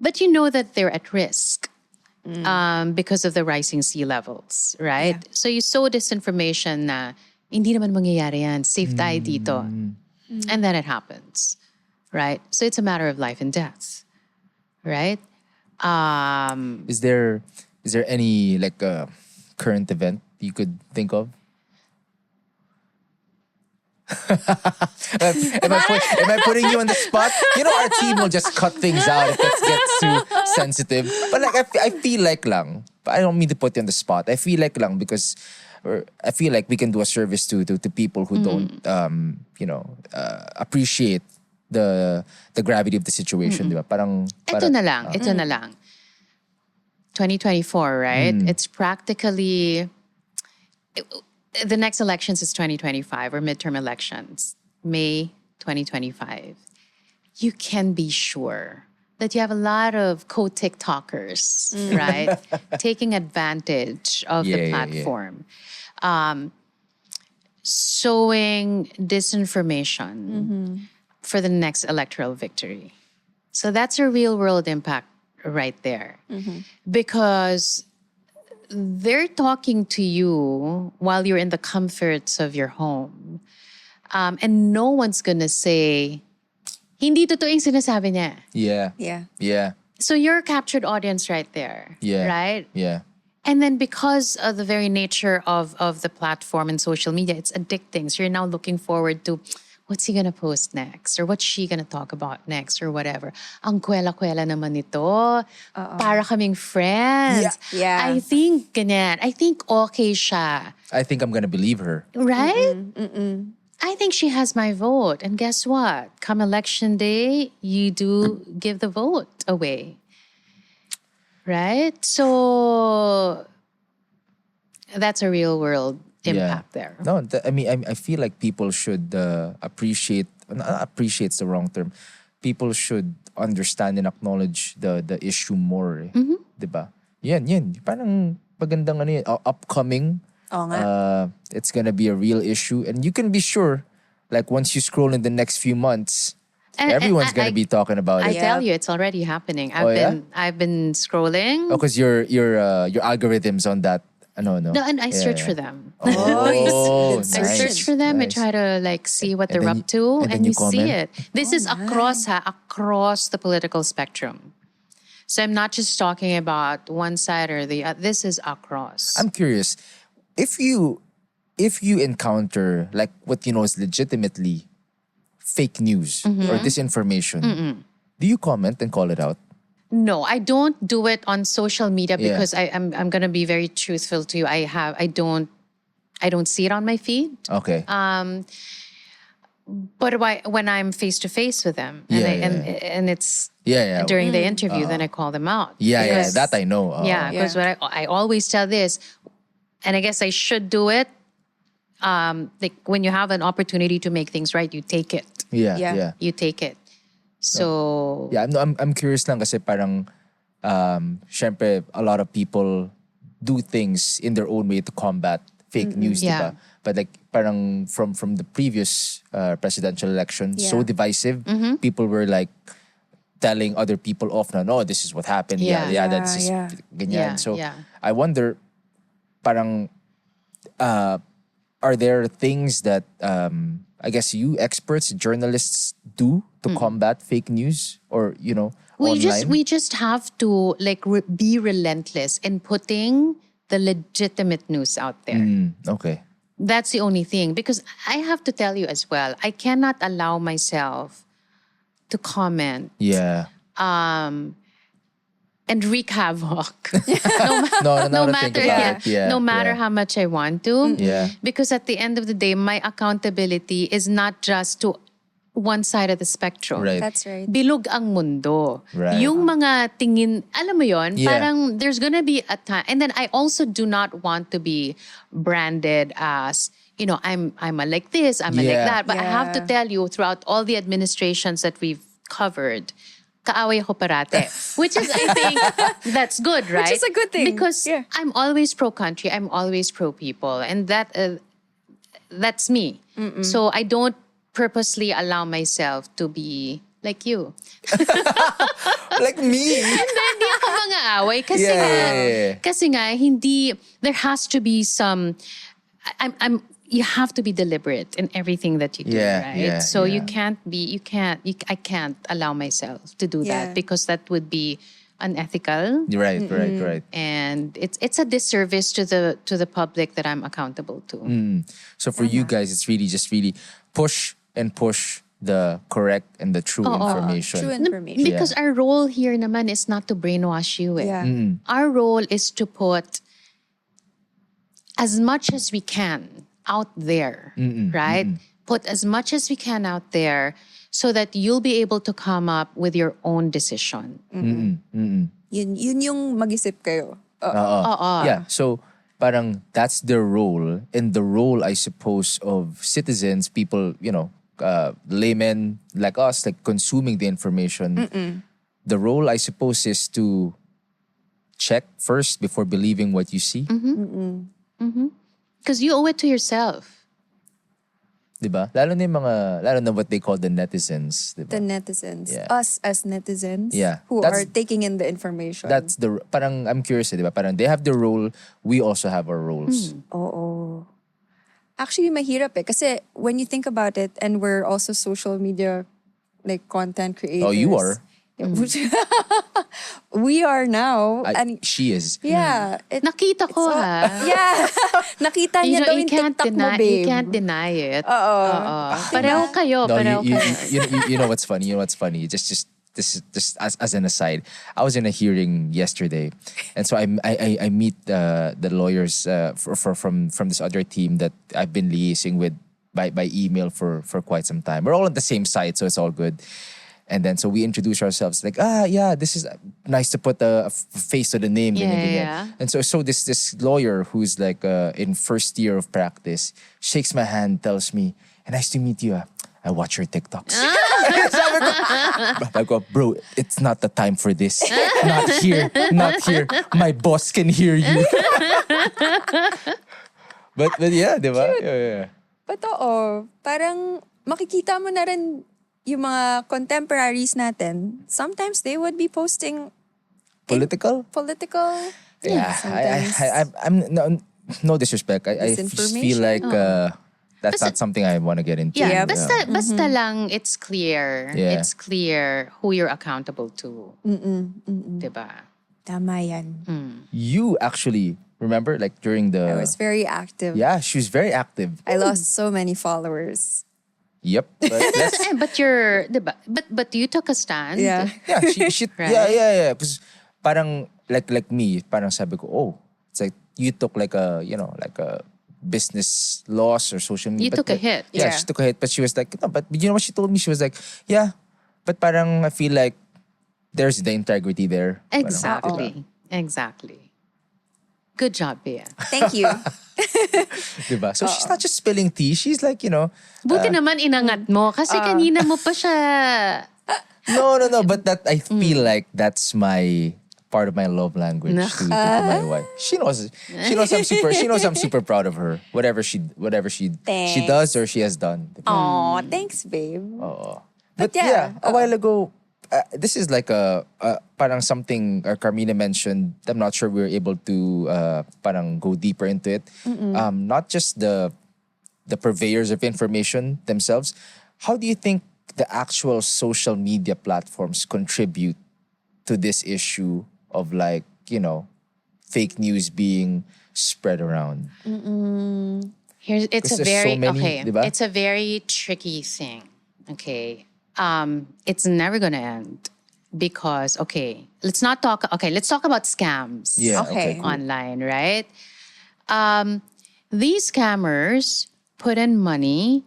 But you know that they're at risk. Because of the rising sea levels, right? Yeah. So you sow disinformation na hindi naman mangyayari yan, safe tayo dito. And then it happens, right? So it's a matter of life and death, right? Is there any current event you could think of? am I putting you on the spot? Our team will just cut things out if it gets too sensitive. But I feel like lang, I don't mean to put you on the spot. I feel like lang because I feel like we can do a service to people who don't appreciate the gravity of the situation, diba? Ito na lang. 2024, right? It's practically the next elections is 2025 or midterm elections, May 2025. You can be sure that you have a lot of co-TikTokers, right? Taking advantage of the platform. Sowing disinformation for the next electoral victory. So that's a real world impact right there. Because they're talking to you while you're in the comforts of your home. And no one's gonna say, hindi totoo yung sinasabi niya. Yeah. So you're a captured audience right there. Right? Yeah. And then because of the very nature of the platform and social media, it's addicting. So you're now looking forward to, what's he gonna post next? Or what's she gonna talk about next? Or whatever. Ang kwela-kwela naman ito. Para kaming friends. Yeah. I think ganyan. I think okay siya. I think I'm gonna believe her. Right? I think she has my vote. And guess what? Come election day, you do give the vote away. Right? So that's a real world impact there. No, I feel like people should appreciate, not appreciate's the wrong term. People should understand and acknowledge the issue more. Diba? Yan. Parang magandang upcoming. It's gonna be a real issue. And you can be sure, like once you scroll in the next few months, everyone's gonna be talking about it. I tell you, it's already happening. I've been scrolling. Oh, because your algorithms on that. No, and I search for them. Oh, I search for them and try to see what they're up to, and you see it. This is across the political spectrum. So I'm not just talking about one side or the other. This is across. I'm curious, if you encounter what is legitimately fake news or disinformation, do you comment and call it out? No, I don't do it on social media because I'm gonna be very truthful to you. I don't I don't see it on my feed. Okay. But when I'm face to face with them, and it's yeah. during the interview, then I call them out. Yeah, that I know. Yeah, because what I always tell this, and I guess I should do it. Like when you have an opportunity to make things right, you take it. Yeah. You take it. So Yeah, I'm curious lang kasi parang syempre a lot of people do things in their own way to combat fake news, Yeah. diba? But like parang from the previous presidential election, so divisive. People were like telling other people off na, no, this is what happened. Yeah, that's just ganyan. Yeah, So yeah. I wonder, parang are there things that I guess you experts, journalists do to combat fake news, or online? we just have to like be relentless in putting the legitimate news out there. Okay. That's the only thing, because I have to tell you as well, I cannot allow myself to comment Yeah. and wreak havoc. No, no to matter think about it. Yeah. no matter yeah. how much I want to. Yeah. Because at the end of the day, my accountability is not just to one side of the spectrum. Right. That's right. Bilog ang mundo. Right. Yung mga tingin, alam mo yon, Yeah. parang there's gonna be a time. And then I also do not want to be branded as, I'm a like this, I'm a like Yeah. that. But I have to Yeah. tell you, throughout all the administrations that we've covered, kaaway ako parate. Which is, I think, that's good, right? is a good thing. Because Yeah. I'm always pro-country, I'm always pro-people. And that's me. So I don't purposely allow myself to be like you. Like me. Hindi ako mga away. Kasi Yeah, nga, yeah, yeah. kasi nga, hindi, there has to be some, you have to be deliberate in everything that you do, Yeah, right? yeah, So yeah. I can't allow myself to do Yeah. that, because that would be unethical. Right. And it's a disservice to the public that I'm accountable to. So for you guys, it's really push the correct and the true information. True information. Because our role here naman is not to brainwash you. Yeah. Our role is to put as much as we can out there, right? Put as much as we can out there so that you'll be able to come up with your own decision. Yun yung mag-isip kayo. Yeah, so parang that's their role, and the role, I suppose, of citizens, people, laymen like us, like consuming the information. The role, I suppose, is to check first before believing what you see. Because you owe it to yourself. Diba? Lalo na what they call the netizens. Diba? The netizens. Yeah. Us as netizens. Yeah. Who That's- are taking in the information. That's parang I'm curious, diba? Parang they have their role, we also have our roles. Oo. Actually, mahirap eh. Kasi when you think about it, and we're also social media like content creators. Oh, you are. We are now. And She is. yeah. Nakita ko ha. Yeah. Nakita niya daw You yung can't TikTok mo, deny, babe. you can't deny it. Oo. Pareho kayo, No, pareho you, kayo. you know what's funny? Just as an aside, I was in a hearing yesterday, and so I meet the lawyers from this other team that I've been liaising with by email for quite some time. We're all on the same site, so it's all good. And then so we introduce ourselves like, yeah, this is nice to put a face to the name. Yeah, ganyan, ganyan. yeah. And so this lawyer who's like in first year of practice shakes my hand, tells me, "Nice to meet you. I watch your TikToks." I go, "Bro, it's not the time for this. Not here. My boss can hear you." but yeah, diba? Yeah. But oo, parang makikita mo na rin yung mga contemporaries natin. Sometimes they would be posting Political? Yeah, sometimes. I'm no disrespect. I just feel like that's not something I want to get into. Yeah, Yeah. basta lang it's clear. Yeah. It's clear who you're accountable to. Diba? Tama yan. You actually remember, like during the I was very active. yeah, she was very active. I lost so many followers. Yep. But let's, But you're, diba? But you took a stand. Yeah. yeah, she Right. yeah. Because parang like me, parang sabi ko, oh, it's like you took like a business loss or social media. You took a hit. Yeah, Yeah. she took a hit. But she was like, no, but you know what she told me? She was like, yeah, but parang I feel like there's the integrity there. Parang, Exactly. Exactly. Good job, Bea. Thank you. diba? So she's not just spilling tea. She's like, Buti naman inangat mo kasi kanina mo pa siya. no. But that I feel like that's my part of my love language No. to my wife. She knows I'm super proud of her. Whatever she Thanks. does or she has done. Aw, thanks, babe. But yeah, a while ago, this is like a parang something Carmina mentioned. I'm not sure we were able to parang go deeper into it. Not just the purveyors of information themselves. How do you think the actual social media platforms contribute to this issue of like, fake news being spread around? It's Because a there's very so many, okay. diba? It's a very tricky thing. Okay. It's never gonna end because let's talk about scams. Yeah, Okay. cool. Online, right? These scammers put in money,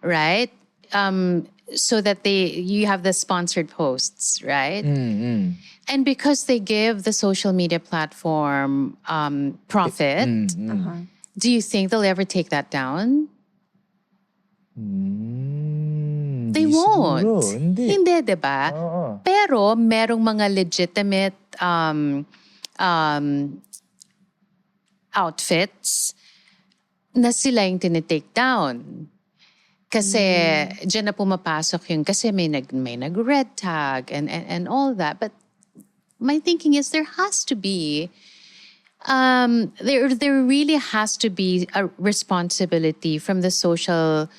right? So that you have the sponsored posts, right? And because they give the social media platform profit, do you think they'll ever take that down? They Hindi won't. siguro, hindi. Hindi, diba? Oo. Pero merong mga legitimate outfits na sila yung tinitake down. Kasi dyan na pumapasok yung, kasi may nag-red tag and all that. But my thinking is there has to be, there really has to be a responsibility from the social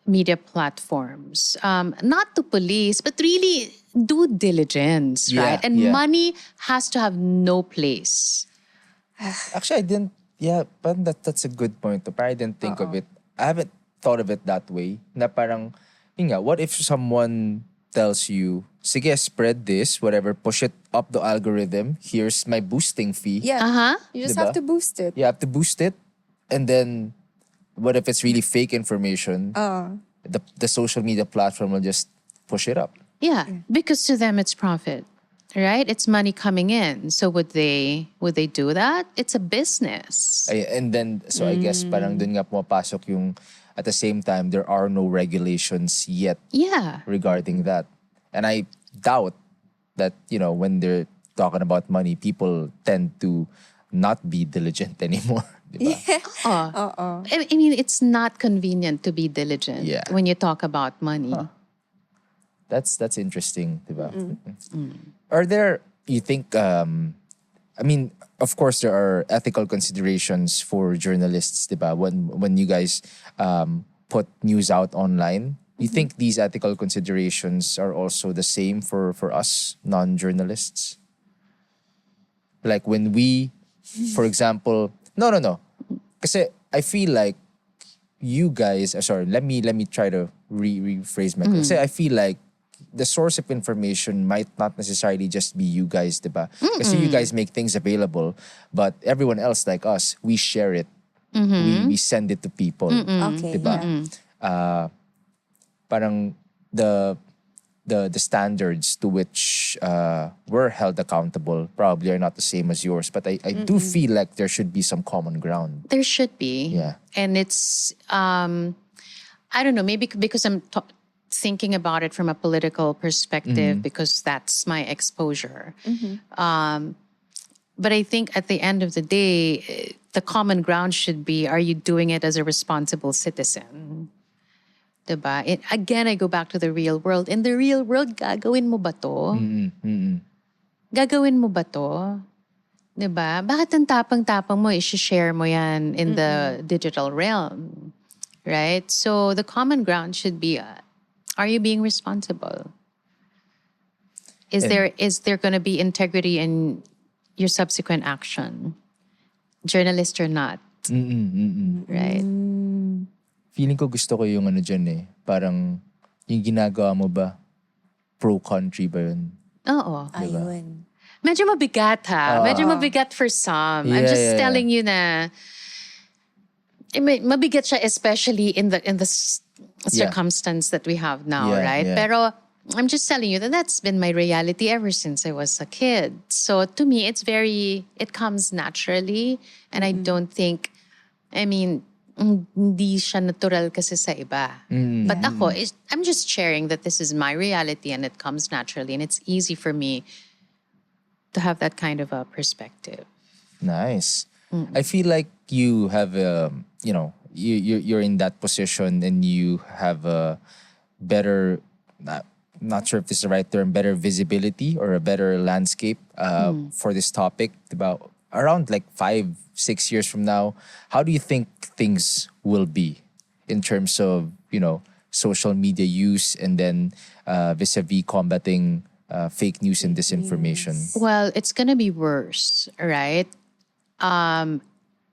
media platforms. Not to police, but really due diligence, Yeah, right? And yeah. money has to have no place. Actually, I didn't. Yeah, but that's a good point. But I didn't think of it. I haven't thought of it that way. Na parang, yun nga, what if someone tells you, sige, spread this, whatever, push it up the algorithm. Here's my boosting fee. Yeah. You just Diba? have to boost it. You have to boost it. And then, what if it's really fake information? The social media platform will just push it up. Yeah, because to them it's profit, right? It's money coming in. So would they do that? It's a business. And then, so I guess parang dun nga pumapasok yung, at the same time, there are no regulations yet Yeah. regarding that. And I doubt that, when they're talking about money, people tend to not be diligent anymore. Diba? I mean, it's not convenient to be diligent Yeah. when you talk about money. That's interesting, diba? Are there, you think, I mean, of course there are ethical considerations for journalists, diba? When you guys put news out online, you think these ethical considerations are also the same for us non-journalists? Like when we, for example, no. Kasi I feel like you guys, sorry, let me try to rephrase my Kasi I feel like the source of information might not necessarily just be you guys, diba? Kasi you guys make things available, but everyone else like us, we share it. We send it to people. Okay. Diba? Yeah. Parang the standards to which we're held accountable probably are not the same as yours. But I do feel like there should be some common ground. There should be. Yeah. And it's, I don't know, maybe because I'm thinking about it from a political perspective because that's my exposure. But I think at the end of the day, the common ground should be, are you doing it as a responsible citizen? Diba? Again, I go back to the real world. In the real world, gagawin mo ba to? Gagawin mo ba to? Diba? Bakit ang tapang-tapang mo, i-share mo yan in the digital realm? Right? So the common ground should be, are you being responsible? Is there going to be integrity in your subsequent action? Journalist or not? Right? Feeling ko gusto ko yung ano dyan eh. Parang yung ginagawa mo ba, pro-country ba yun? Oo. Ayun. Medyo mabigat ha. Medyo mabigat for some. I'm just telling you na mabigat siya, especially in the circumstance that we have now, Yeah, right? yeah. Pero I'm just telling you that that's been my reality ever since I was a kid. So to me, it comes naturally. And I don't think, hindi siya natural kasi sa iba. But ako, I'm just sharing that this is my reality and it comes naturally. And it's easy for me to have that kind of a perspective. Nice. I feel like you have you're in that position and you have a better, not sure if this is the right term, better visibility or a better landscape for this topic about around like 5-6 years from now. How do you think things will be in terms of social media use and then vis-a-vis combating fake news and disinformation? Well, it's going to be worse, right?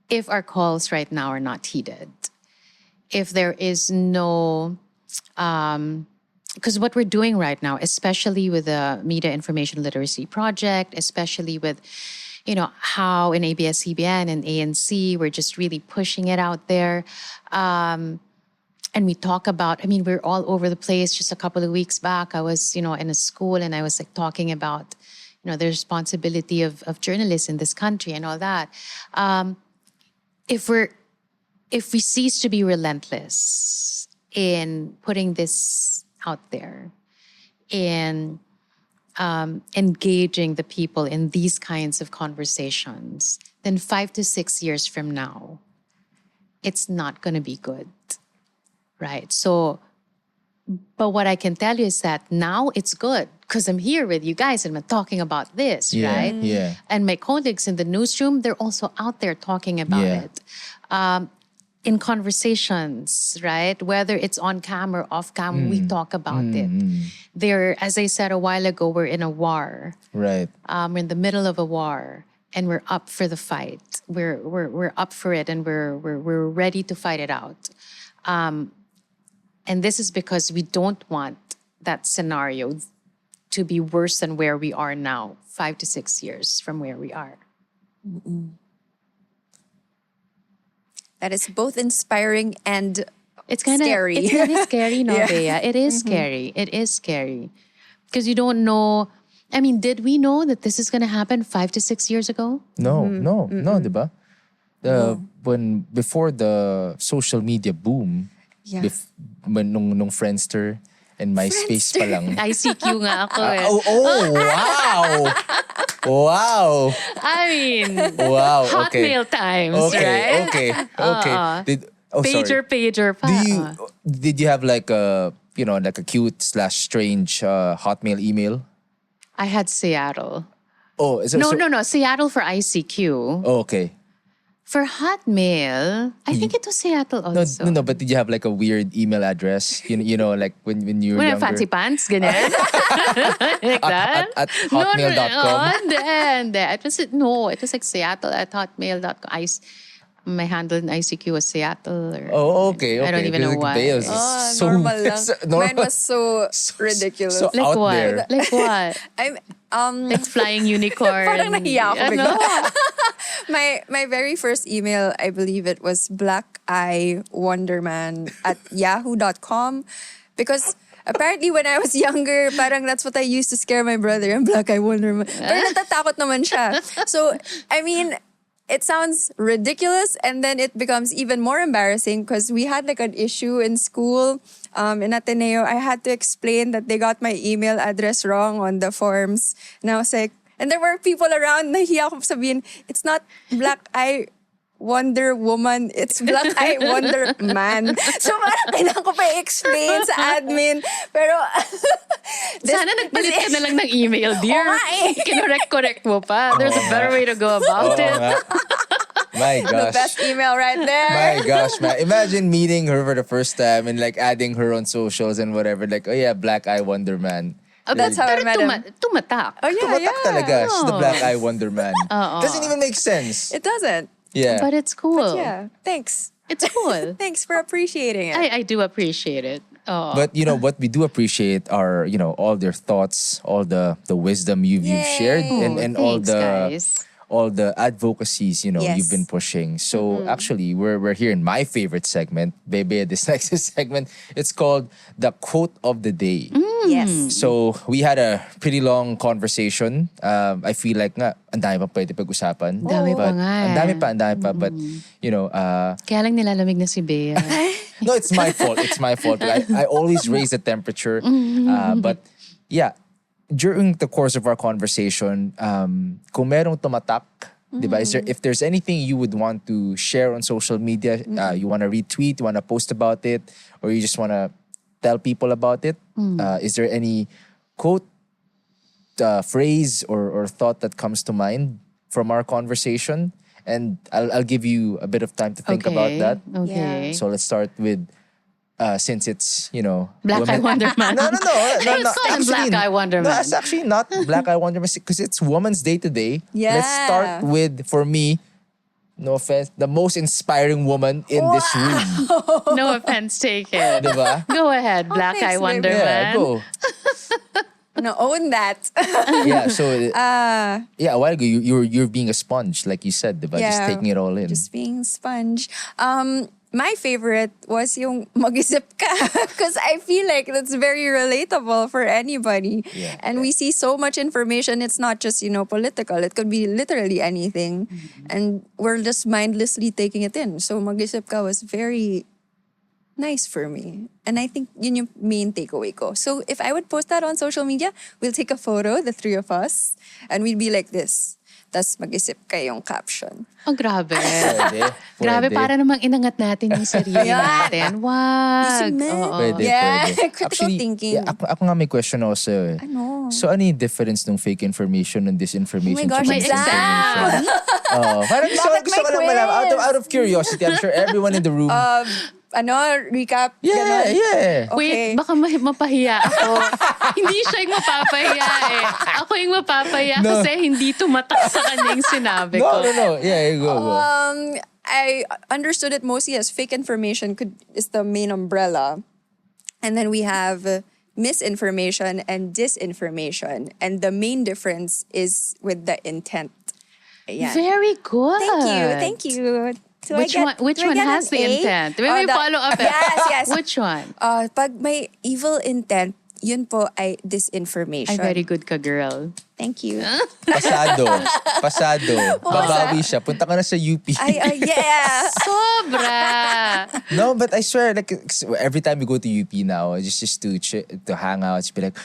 If our calls right now are not heeded, if there is no, because what we're doing right now, especially with the Media Information Literacy Project, especially with, how in ABS-CBN and ANC, we're just really pushing it out there. And we talk about, we're all over the place. Just a couple of weeks back, I was, in a school and I was like talking about, the responsibility of journalists in this country and all that. If we cease to be relentless in putting this out there, in engaging the people in these kinds of conversations, then 5 to 6 years from now, it's not going to be good, right? So, but what I can tell you is that now it's good because I'm here with you guys and I'm talking about this, right? Yeah. And my colleagues in the newsroom, they're also out there talking about it. In conversations, right? Whether it's on camera or off camera, we talk about it. There, as I said a while ago, we're in a war. Right. We're in the middle of a war, and we're up for the fight. We're up for it, and we're ready to fight it out. And this is because we don't want that scenario to be worse than where we are now, 5 to 6 years from where we are. That is both inspiring and It's kind of scary. It's really scary, no, Yeah. Bea? It is scary. It is scary because you don't know. Did we know that this is going to happen 5 to 6 years ago? No, diba? When before the social media boom, Yeah. when nung Friendster and MySpace pa lang. ICQ nga ako eh. Wow! Wow! Wow, okay. Hotmail times, right? Okay. Pager pa. Did you have like a cute / strange Hotmail email? I had Seattle. Oh, No. Seattle for ICQ. Oh, okay. For Hotmail, I think it was Seattle also. No, but did you have like a weird email address? Like when you were younger? Fancy pants, ganyan. Like that? At hotmail.com? Hindi. It was like Seattle at hotmail.com. My handle in ICQ was Seattle. Oh, okay. I don't even know why. Normal lang. Mine was so ridiculous. So Like out what? there. Like what? Like flying unicorn. Parang nahiya ako bigla. Ano? My very first email, I believe it was Black Eye Wonderman at yahoo.com, because apparently when I was younger, parang that's what I used to scare my brother, yung Black Eye Wonderman. Pero natatakot naman siya. So, it sounds ridiculous, and then it becomes even more embarrassing because we had like an issue in school in Ateneo. I had to explain that they got my email address wrong on the forms. And I was like, and there were people around, nahiya ko sabihin, it's not Black Eye Wonder Woman, it's Black Eye Wonder Man. So parang kailangan ko pa i-explain sa admin. Pero Sana nagpalit ka na lang ng email, dear. Oo nga eh. Kinorek-correct mo pa. There's a better way to go about it. My the gosh. best email right there. My gosh, man. Imagine meeting her for the first time and like adding her on socials and whatever. Like, oh yeah, Black Eye Wonder Man. That's how I Pero met him. tumatak. Oh yeah, Tumatak talaga. She's the Oh. Black Eye Wonder Man. Doesn't even make sense. It doesn't. Yeah. But it's cool. Yeah. Thanks. It's cool. Thanks for appreciating it. I do appreciate it. Oh. But what we do appreciate are, all their thoughts, all the wisdom you've shared, and all Thanks, the guys. all the advocacies, Yes. you've been pushing. So actually, we're here in my favorite segment, Bebe, this next segment. It's called the quote of the day. Yes. So we had a pretty long conversation. I feel like nga, ang dami pa pwede pag-usapan. Dami pa But- nga eh. Ang dami pa. But, Kaya lang nilalamig na si Bea. no, it's my fault. It's my fault. I always raise the temperature. But yeah, during the course of our conversation, kung merong tumatak, diba, if there's anything you would want to share on social media, you want to retweet, you want to post about it, or you just want to tell people about it, is there any quote, phrase, or thought that comes to mind from our conversation? And I'll give you a bit of time to think about that. Okay. So let's start with, since it's, Black Eye Wonder Man. No. Let's call him Black Eye Wonder No, Man. it's actually not Black Eye Wonder Man because it's Women's Day today. Yeah. Let's start with, for me, no offense, the most inspiring woman in this room. No offense taken. Diba? Go ahead, Black thanks, Eye Wonder baby. Yeah, Man. go. No, own that. Yeah, so yeah, a while ago you're being a sponge, like you said, diba? Just Yeah. taking it all in. Just being sponge. My favorite was yung mag-isip ka because I feel like that's very relatable for anybody. Yeah. And we see so much information. It's not just, political. It could be literally anything. And we're just mindlessly taking it in. So mag-isip ka was very nice for me. And I think yun yung main takeaway ko. So if I would post that on social media, we'll take a photo, the three of us, and we'd be like this. Tas mag-isip kayong caption. Oh, grabe. Pwede. Grabe, para namang inangat natin yung sarili natin. Wag. Isip, Oo. Pwede, Yeah, pwede. critical thinking. Yeah, ako nga may question also eh. Ano? So ano yung difference ng fake information and disinformation? Oh my gosh, tsaka exam! misinformation? Parang gusto Bakit ko may lang malaman. quiz? Out of curiosity, I'm sure everyone in the room. Recap? Yeah, ganon? yeah. Okay. Wait, baka mapahiya ako. Hindi siya yung mapapahiya eh. Ako yung mapapahiya No. kasi hindi tumatak sa kanya yung sinabi ko. No. Yeah, you go. I understood it mostly as fake information is the main umbrella. And then we have misinformation and disinformation. And the main difference is with the intent. Ayan. Very good. Thank you. Do I Which get- one? Which do I one get has an the A? intent? May The- follow up. Yes. Which one? Pag may evil intent, yun po ay disinformation. Ay, very good ka, girl. Thank you. Pasado. Babawi siya. Punta ka na sa UP. Yeah. Sobra. No, but I swear, like every time we go to UP now, just to hang out, just be like,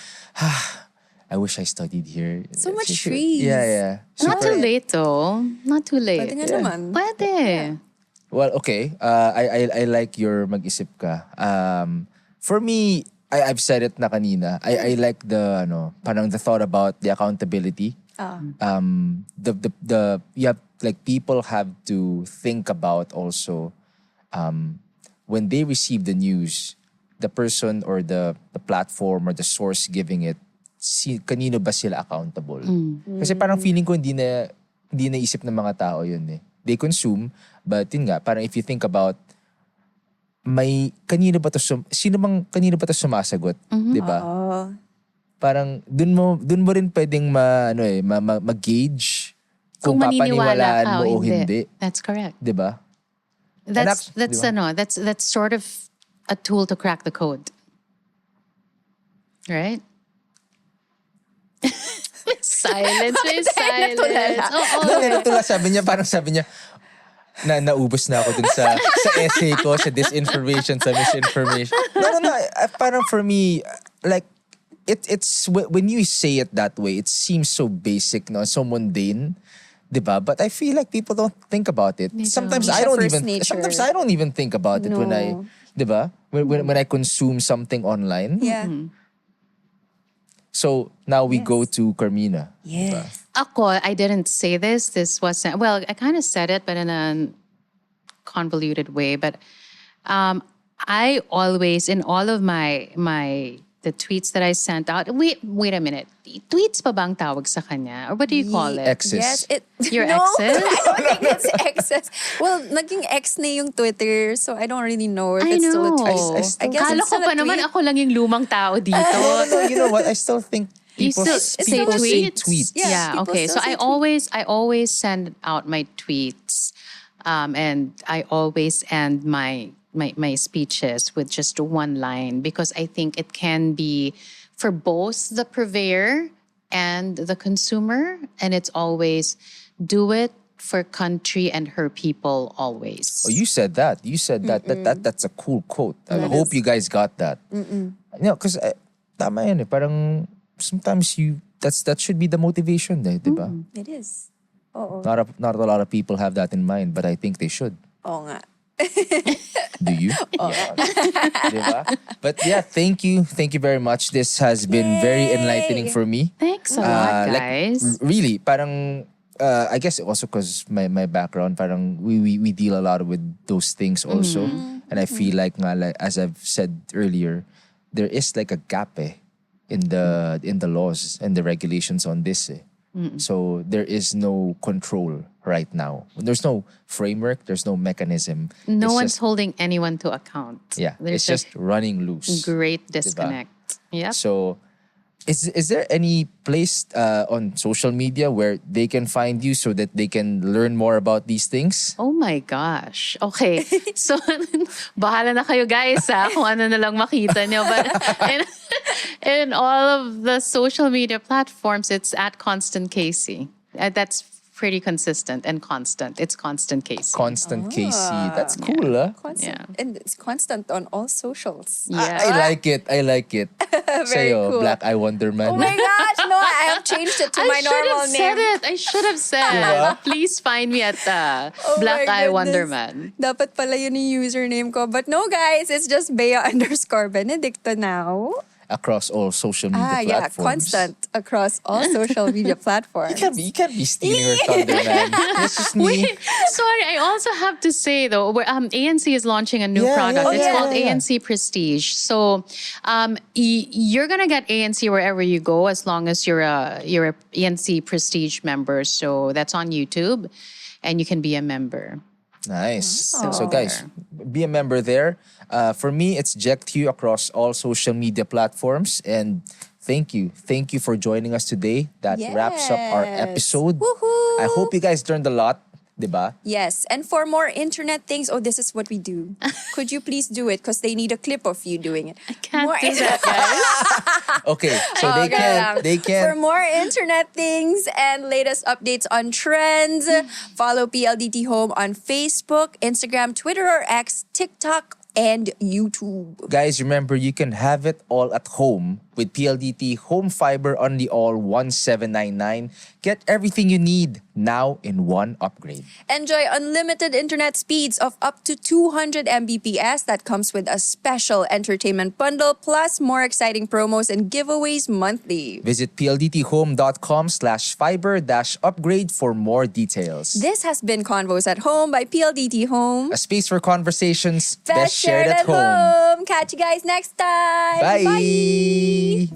I wish I studied here. So much Super- trees. Yeah. Not too late though. Not too late. Pwede nga naman. Pwede. Well, okay. I like your mag-isip ka. For me, I've said it na kanina. I like the parang the thought about the accountability. You have like people have to think about also when they receive the news, the person or the platform or the source giving it, kanino ba sila accountable? Kasi parang feeling ko hindi na isip ng mga tao yun eh. They consume, but yun nga, parang if you think about kanino ba to sumasagot, 'di ba? Parang dun mo rin pwedeng mag-gauge kung maniniwala papaniwalaan ka mo o o hindi, That's correct. 'di ba? That's diba? that's sort of a tool to crack the code. Right? Silence. Natutula, sabi niya, naubos na ako dun sa essay ko, sa disinformation, sa misinformation. No. Parang for me, like, it's when you say it that way, it seems so basic, no, so mundane, diba? But I feel like people don't think about it. Sometimes I don't even think about it when I, diba? When I consume something online. Yeah. So now we go to Karmina. Yes. Diba? Ako, I didn't say this. This wasn't, well, I kind of said it, but in a convoluted way. But I always, in all of the tweets that I sent out, wait a minute. Tweets pa bang tawag sa kanya? Or what do you call it? Exes. Yes, Your no, exes? I don't think it's exes. Well, naging ex na yung Twitter, so I don't really know if I it's still a know. tweet. I guess Kala it's ko still pa a naman tweet. ako lang yung lumang tao dito. No, you know what? I still think You People, still s- say people say tweets? tweets. Yeah. people Okay. still So say I always send out my tweets, and I always end my speeches with just one line because I think it can be for both the purveyor and the consumer, and it's always do it for country and her people always. Oh, you said that. You said that. That's a cool quote. I hope you guys got that. Because tama yan eh. Parang sometimes that should be the motivation eh, di ba? It is. Oo. Not a lot of people have that in mind, but I think they should. Oo nga. Do you? Yeah. Diba? But yeah, thank you. Thank you very much. This has been very Yay! enlightening for me. Thanks a lot, Like, guys. really, parang I guess also because my background, parang we deal a lot with those things also. And I feel like, as I've said earlier, there is like a gap in the laws and the regulations on this. So there is no control right now. There's no framework. There's no mechanism. No It's one's just, holding anyone to account. yeah. There's It's just running loose. great disconnect. Yep. So, is there any place on social media where they can find you so that they can learn more about these things? Oh my gosh. Okay. So, bahala na kayo guys kung ano na lang makita nyo. But in all of the social media platforms, it's at Constant Casey. That's pretty consistent and constant. It's Constant Casey. Constant KC. That's cool, huh? Constant. Yeah. And it's constant on all socials. Yeah. I like it. I like it. Very Sa'yo, cool. Black Eye Wonder Man. Oh my gosh, no, I have changed it to my normal name. I should have said. Please find me at Oh Black my Eye goodness. Wonderman. Dapat pala yun yung username ko. But no, guys, it's just Bea_Benedicto now. Across all social media Yeah, platforms. constant across all social media platforms. You can't be stealing her thunder, man. That's just me. Sorry, I also have to say though, ANC is launching a new Yeah, product. yeah, It's yeah, called yeah. ANC Prestige. So, you're gonna get ANC wherever you go as long as you're a ANC Prestige member. So that's on YouTube, and you can be a member. Nice. So guys, be a member there. For me, it's Jech across all social media platforms. And thank you. Thank you for joining us today. That wraps up our Yes. episode. Woohoo! I hope you guys learned a lot. Diba? Yes, and for more internet things, this is what we do. Could you please do it? Because they need a clip of you doing it. I Can't do that, guys. Okay, so they For can. more internet things and latest updates on trends, follow PLDT Home on Facebook, Instagram, Twitter or X, TikTok, and YouTube. Guys, remember you can have it all at home with PLDT Home Fiber on the all 1799. Get everything you need now in one upgrade. Enjoy unlimited internet speeds of up to 200 Mbps that comes with a special entertainment bundle plus more exciting promos and giveaways monthly. Visit pldthome.com/fiber-upgrade for more details. This has been Convos at Home by PLDT Home. A space for conversations Best shared at home. Catch you guys next time. Bye.